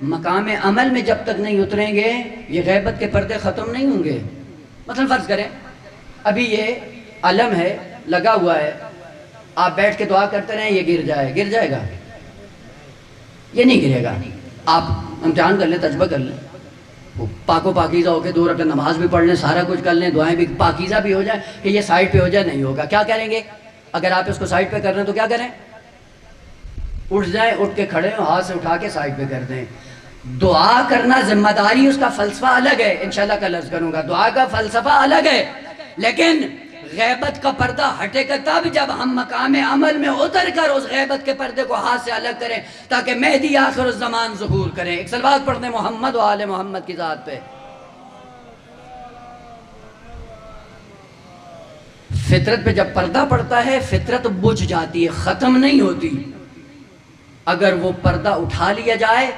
مقام عمل میں جب تک نہیں اتریں گے یہ غیبت کے پردے ختم نہیں ہوں گے۔ مثلا فرض کریں ابھی یہ علم ہے لگا ہوا ہے، آپ بیٹھ کے دعا کرتے رہیں، یہ گر جائے گا؟ یہ نہیں گرے گا۔ آپ امتحان کر لیں، تجربہ کر لیں، پاک و پاکیزہ ہو کے 2 رکعت نماز بھی پڑھ لیں، سارا کچھ کر لیں، دعائیں بھی پاکیزہ بھی ہو جائیں کہ یہ سائڈ پہ ہو جائے، نہیں ہوگا۔ کیا کریں گے؟ اگر آپ اس کو سائڈ پہ کر رہے ہیں تو کیا کریں؟ اٹھ جائیں، اٹھ کے کھڑے ہوں، ہاتھ سے اٹھا کے سائڈ پہ کر دیں۔ دعا کرنا ذمہ داری، اس کا فلسفہ الگ ہے، انشاءاللہ کل عرض کروں گا، دعا کا فلسفہ الگ ہے، لیکن غیبت کا پردہ ہٹے گا تب جب ہم مقام عمل میں اتر کر اس غیبت کے پردے کو ہاتھ سے الگ کریں تاکہ مہدی آخر الزمان ظہور کریں۔ ایک صلوات پڑھ دیں محمد و آل محمد کی ذات پہ۔ فطرت پہ جب پردہ پڑتا ہے فطرت بجھ جاتی ہے، ختم نہیں ہوتی۔ اگر وہ پردہ اٹھا لیا جائے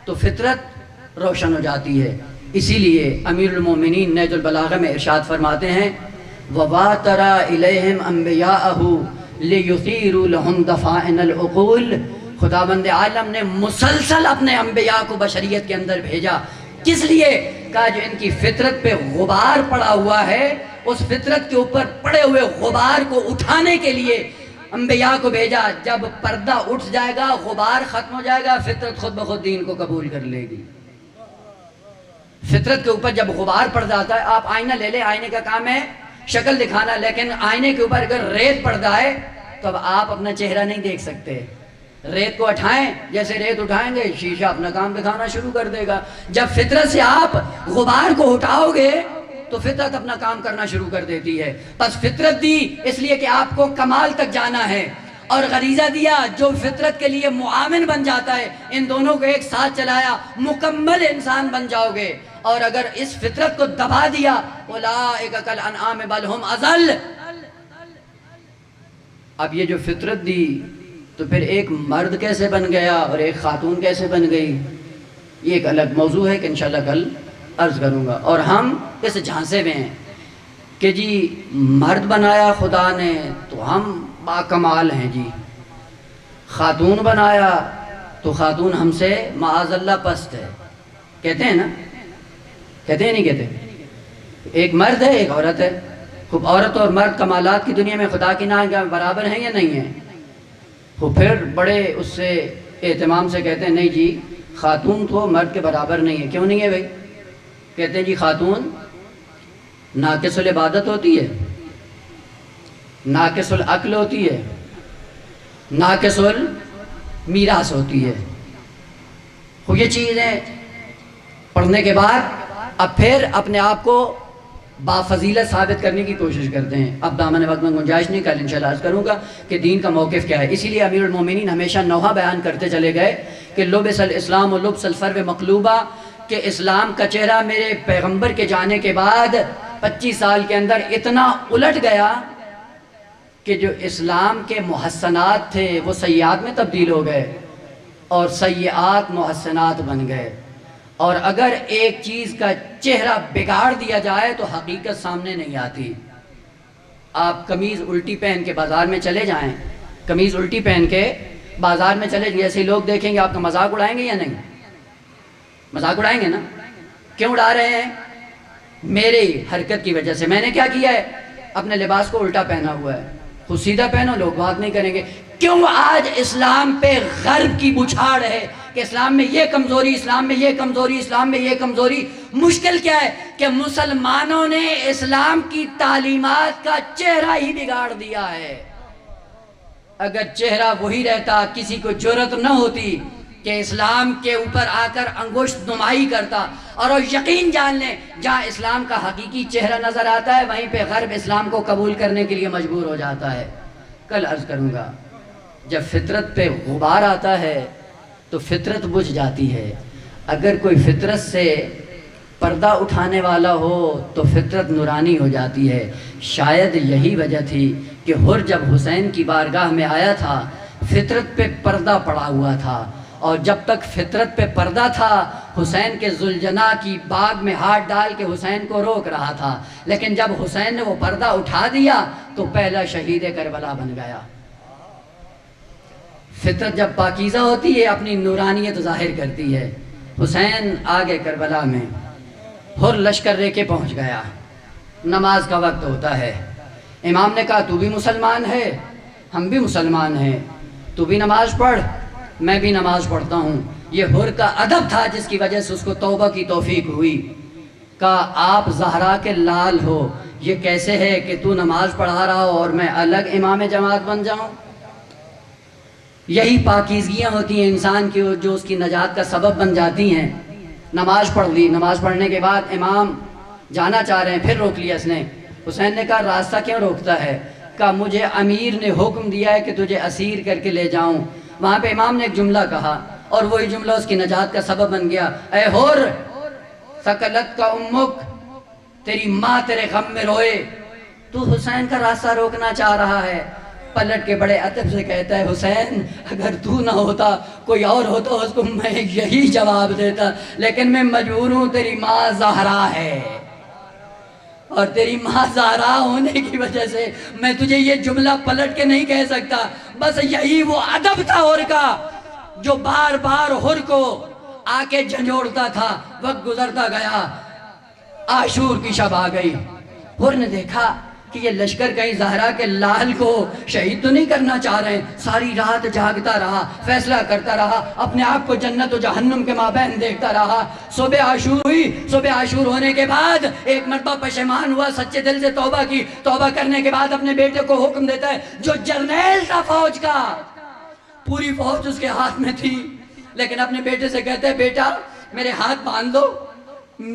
تو فطرت روشن ہو جاتی ہے۔ اسی لیے امیر المومنین نہج البلاغہ میں ارشاد فرماتے ہیں وَوَاتَرَا إِلَيْهِمْ أَنْبِيَاءَهُ لِيُثِيرُوا لَهُمْ دَفَائِنَ الْعُقُولِ۔ خداوند عالم نے مسلسل اپنے انبیاء کو بشریت کے اندر بھیجا، کس لیے؟ کہا جو ان کی فطرت پہ غبار پڑا ہوا ہے اس فطرت کے اوپر پڑے ہوئے غبار کو اٹھانے کے لیے انبیاء کو بھیجا۔ جب پردہ اٹھ جائے گا، غبار ختم ہو جائے گا، فطرت خود بخود دین کو قبول کر لے گی۔ فطرت کے اوپر جب غبار پڑ جاتا ہے، آپ آئینہ لے لیں، آئینے کا کام ہے شکل دکھانا، لیکن آئینے کے اوپر اگر ریت پڑ جائے تو اب آپ اپنا چہرہ نہیں دیکھ سکتے۔ ریت کو اٹھائیں، جیسے ریت اٹھائیں گے شیشہ اپنا کام دکھانا شروع کر دے گا۔ جب فطرت سے آپ غبار کو ہٹاؤ گے تو فطرت اپنا کام کرنا شروع کر دیتی ہے۔ بس فطرت دی اس لیے کہ آپ کو کمال تک جانا ہے، اور غریزہ دیا جو فطرت کے لیے معاون بن جاتا ہے، ان دونوں کو ایک ساتھ چلایا مکمل انسان بن جاؤ گے۔ اور اگر اس فطرت کو دبا دیا اولئک کالانعام بل ھم اضل، اب یہ جو فطرت دی تو پھر ایک مرد کیسے بن گیا اور ایک خاتون کیسے بن گئی، یہ ایک الگ موضوع ہے کہ انشاءاللہ کل عرض کروں گا۔ اور ہم اس جھانسے میں ہیں کہ جی مرد بنایا خدا نے تو ہم باکمال ہیں، جی خاتون بنایا تو خاتون ہم سے معاذ اللہ پست ہے، کہتے ہیں نا، کہتے ہیں نہیں کہتے؟ ایک مرد ہے ایک عورت ہے، خوب عورت اور مرد کمالات کی دنیا میں خدا کی نگاہ میں برابر ہیں یا نہیں ہیں؟ وہ پھر بڑے اس سے اہتمام سے کہتے ہیں نہیں جی خاتون تو مرد کے برابر نہیں ہے۔ کیوں نہیں ہے بھائی؟ کہتے ہیں جی خاتون ناقص العبادت ہوتی ہے، ناقص العقل ہوتی ہے، ناقص المیراث ہوتی ہے۔ وہ یہ چیزیں پڑھنے کے بعد اب پھر اپنے آپ کو بافضیلت ثابت کرنے کی کوشش کرتے ہیں۔ اب دامن وقت میں گنجائش نہیں، کل انشاءاللہ عرض کروں گا کہ دین کا موقف کیا ہے۔ اسی لیے امیر المومنین ہمیشہ نوحہ بیان کرتے چلے گئے کہ لبس الاسلام و لبس الفرو مقلوبہ، کہ اسلام کا چہرہ میرے پیغمبر کے جانے کے بعد 25 سال کے اندر اتنا الٹ گیا کہ جو اسلام کے محسنات تھے وہ سیئات میں تبدیل ہو گئے اور سیئات محسنات بن گئے۔ اور اگر ایک چیز کا چہرہ بگاڑ دیا جائے تو حقیقت سامنے نہیں آتی۔ آپ قمیض الٹی پہن کے بازار میں چلے جائیں، قمیض الٹی پہن کے بازار میں چلے جائیں، ایسے لوگ دیکھیں گے آپ کا مذاق اڑائیں گے یا نہیں؟ مذاق اڑائیں گے نا؟ کیوں اڑا رہے ہیں؟ میری حرکت کی وجہ سے۔ میں نے کیا کیا ہے؟ اپنے لباس کو الٹا پہنا ہوا ہے، خود سیدھا پہنو، لوگ بات نہیں کریں گے۔ کیوں آج اسلام پہ غرب کی بچھاڑ ہے کہ اسلام میں یہ کمزوری، اسلام میں یہ کمزوری، اسلام میں یہ کمزوری۔ مشکل کیا ہے کہ مسلمانوں نے اسلام کی تعلیمات کا چہرہ ہی بگاڑ دیا ہے۔ اگر چہرہ وہی رہتا، کسی کو جرأت نہ ہوتی کہ اسلام کے اوپر آ کر انگشت نمائی کرتا۔ اور وہ یقین جان لیں، جہاں اسلام کا حقیقی چہرہ نظر آتا ہے وہیں پہ غرب اسلام کو قبول کرنے کے لیے مجبور ہو جاتا ہے۔ کل عرض کروں گا، جب فطرت پہ غبار آتا ہے تو فطرت بجھ جاتی ہے۔ اگر کوئی فطرت سے پردہ اٹھانے والا ہو تو فطرت نورانی ہو جاتی ہے۔ شاید یہی وجہ تھی کہ حر جب حسین کی بارگاہ میں آیا تھا فطرت پہ پردہ پڑا ہوا تھا، اور جب تک فطرت پہ پردہ تھا حسین کے ذوالجناح کی باغ میں ہاتھ ڈال کے حسین کو روک رہا تھا، لیکن جب حسین نے وہ پردہ اٹھا دیا تو پہلا شہید کربلا بن گیا۔ فطرت جب پاکیزہ ہوتی ہے اپنی نورانیت ظاہر کرتی ہے۔ حسین آگے کربلا میں، حر لشکر لے کے پہنچ گیا، نماز کا وقت ہوتا ہے۔ امام نے کہا تو بھی مسلمان ہے، ہم بھی مسلمان ہیں، تو بھی نماز پڑھ، میں بھی نماز پڑھتا ہوں۔ یہ حر کا ادب تھا جس کی وجہ سے اس کو توبہ کی توفیق ہوئی۔ کہا آپ زہرا کے لال ہو، یہ کیسے ہے کہ تو نماز پڑھا رہا ہو اور میں الگ امام جماعت بن جاؤں؟ یہی پاکیزگیاں ہوتی ہیں انسان کی جو اس کی نجات کا سبب بن جاتی ہیں۔ نماز پڑھ لی، نماز پڑھنے کے بعد امام جانا چاہ رہے ہیں، پھر روک لیا اس نے۔ حسین نے کہا راستہ کیوں روکتا ہے؟ کہا مجھے امیر نے حکم دیا ہے کہ تجھے اسیر کر کے لے جاؤں۔ وہاں پہ امام نے ایک جملہ کہا اور وہی جملہ اس کی نجات کا سبب بن گیا، اے حر ثقلت کا امک، تیری ماں تیرے غم میں روئے۔ تو حسین کا راستہ روکنا چاہ رہا ہے۔ پلٹ کے بڑے ادب سے کہتا ہے حسین اگر تو نہ ہوتا کوئی اور ہوتا اس کو میں یہی جواب دیتا، لیکن میں مجبور ہوں، تیری ماں زہرا ہے اور تیری ماں زہرا ہونے کی وجہ سے میں تجھے یہ جملہ پلٹ کے نہیں کہہ سکتا۔ بس یہی وہ ادب تھا حر کا جو بار بار حر کو آ کے جھنجھوڑتا تھا۔ وقت گزرتا گیا، عاشور کی شب آ گئی۔ حر نے دیکھا کہ یہ لشکر کہیں زہرا کے لال کو شہید تو نہیں کرنا چاہ رہے ہیں۔ ساری رات جاگتا رہا، فیصلہ کرتا رہا، اپنے آپ کو جنت و جہنم کے مابین دیکھتا رہا۔ صبح عاشور ہوئی، صبح عاشور ہونے کے بعد ایک مرتبہ پشیمان ہوا، سچے دل سے توبہ کی۔ توبہ کرنے کے بعد اپنے بیٹے کو حکم دیتا ہے، جو جرنیل تھا فوج کا، پوری فوج اس کے ہاتھ میں تھی، لیکن اپنے بیٹے سے کہتا ہے بیٹا میرے ہاتھ باندھ دو،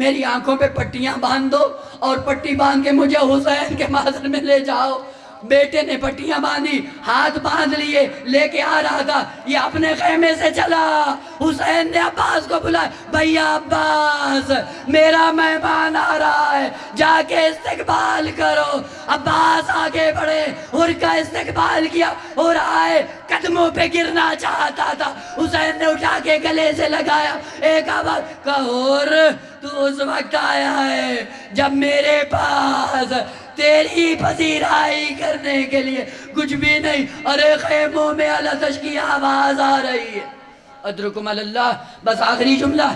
میری آنکھوں پہ پٹیاں باندھ دو اور پٹی باندھ کے مجھے حسین کے محضر میں لے جاؤ۔ بیٹے نے پٹیاں باندھی، ہاتھ باندھ لیے، لے کے آ رہا تھا، یہ اپنے خیمے سے چلا۔ حسین نے عباس کو بلایا، بھیا عباس میرا مہمان آ رہا ہے، جا کے استقبال کرو۔ عباس آگے بڑھے، حر کا استقبال کیا، حر آئے، قدموں پہ گرنا چاہتا تھا، حسین نے اٹھا کے گلے سے لگایا۔ ایک آواز کہا حر تو اس وقت آیا ہے جب میرے پاس تیری پذیرائی کرنے کے لیے کچھ بھی نہیں، ارے خیموں میں علتش کی آواز آ رہی ہے۔ ادرکم اللہ، بس آخری جملہ۔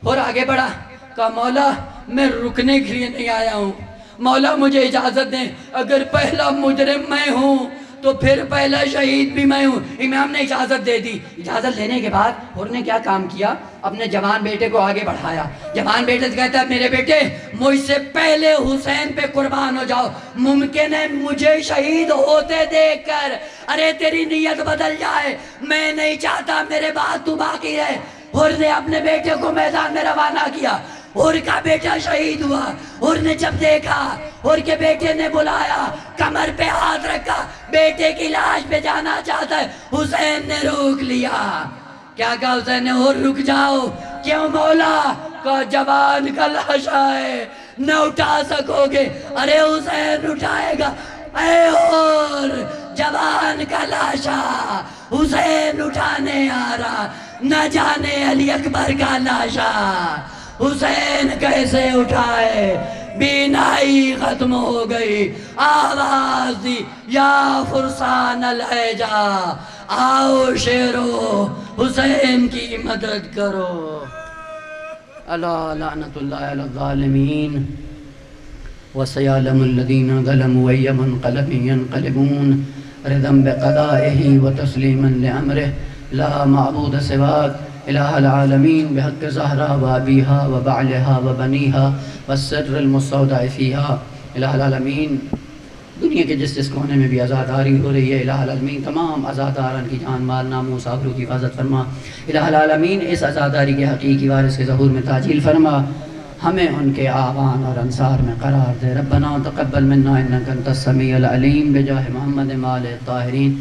اور آگے بڑھا، کہا مولا میں رکنے کے لیے نہیں آیا ہوں، مولا مجھے اجازت دیں، اگر پہلا مجرم میں ہوں تو پھر پہلا شہید بھی میں ہوں۔ امام نے اجازت دے دی۔ اجازت لینے کے بعد حر نے کیا کام کیا؟ اپنے جوان بیٹے کو آگے بڑھایا۔ جوان بیٹے سے کہتا ہے میرے بیٹے مجھ سے پہلے حسین پہ قربان ہو جاؤ، ممکن ہے مجھے شہید ہوتے دیکھ کر ارے تیری نیت بدل جائے، میں نہیں چاہتا میرے بعد تو باقی رہے۔ حر نے اپنے بیٹے کو میدان میں روانہ کیا، حر کا بیٹا شہید ہوا۔ حر نے جب دیکھا، حر کے بیٹے نے بلایا، کمر پہ ہاتھ رکھا، بیٹے کی لاش پہ جانا چاہتا ہے، حسین نے روک لیا۔ کیا کہا حسین نے؟ حر رک جاؤ۔ کیوں مولا؟ کہا جوان کا لاشا ہے، نہ اٹھا سکو گے۔ ارے حسین اٹھائے گا۔ اے حر جوان کا لاشا حسین اٹھانے آ رہا، نہ جانے علی اکبر کا لاشا حسین کیسے اٹھائے۔ بینائی ختم ہو گئی، آواز دی یا فرسان الحجا، آؤ شیرو حسین کی مدد کرو۔ الا لعنت اللہ علی الظالمین وسيعلم الذين ظلموا أي منقلب ينقلبون رضا بقضائه وتسليما لأمره لا معبود سواک الہ العالمین بحق زہرا و ابیہا و بعلہا و بنیہا والسر المستودع فیہا۔ الہ العالمین دنیا کے جس کونے میں بھی عزاداری ہو رہی ہے، الہ العالمین تمام عزاداران کی جان مال ناموس آبرو کی حفاظت فرما۔ الہ العالمین اس عزاداری کے حقیقی وارث کے ظہور میں تعجیل فرما، ہمیں ان کے آوان اور انصار میں قرار دے۔ ربنا تقبل منا انک انت السمیع العلیم بجاہ محمد مال الطاہرین۔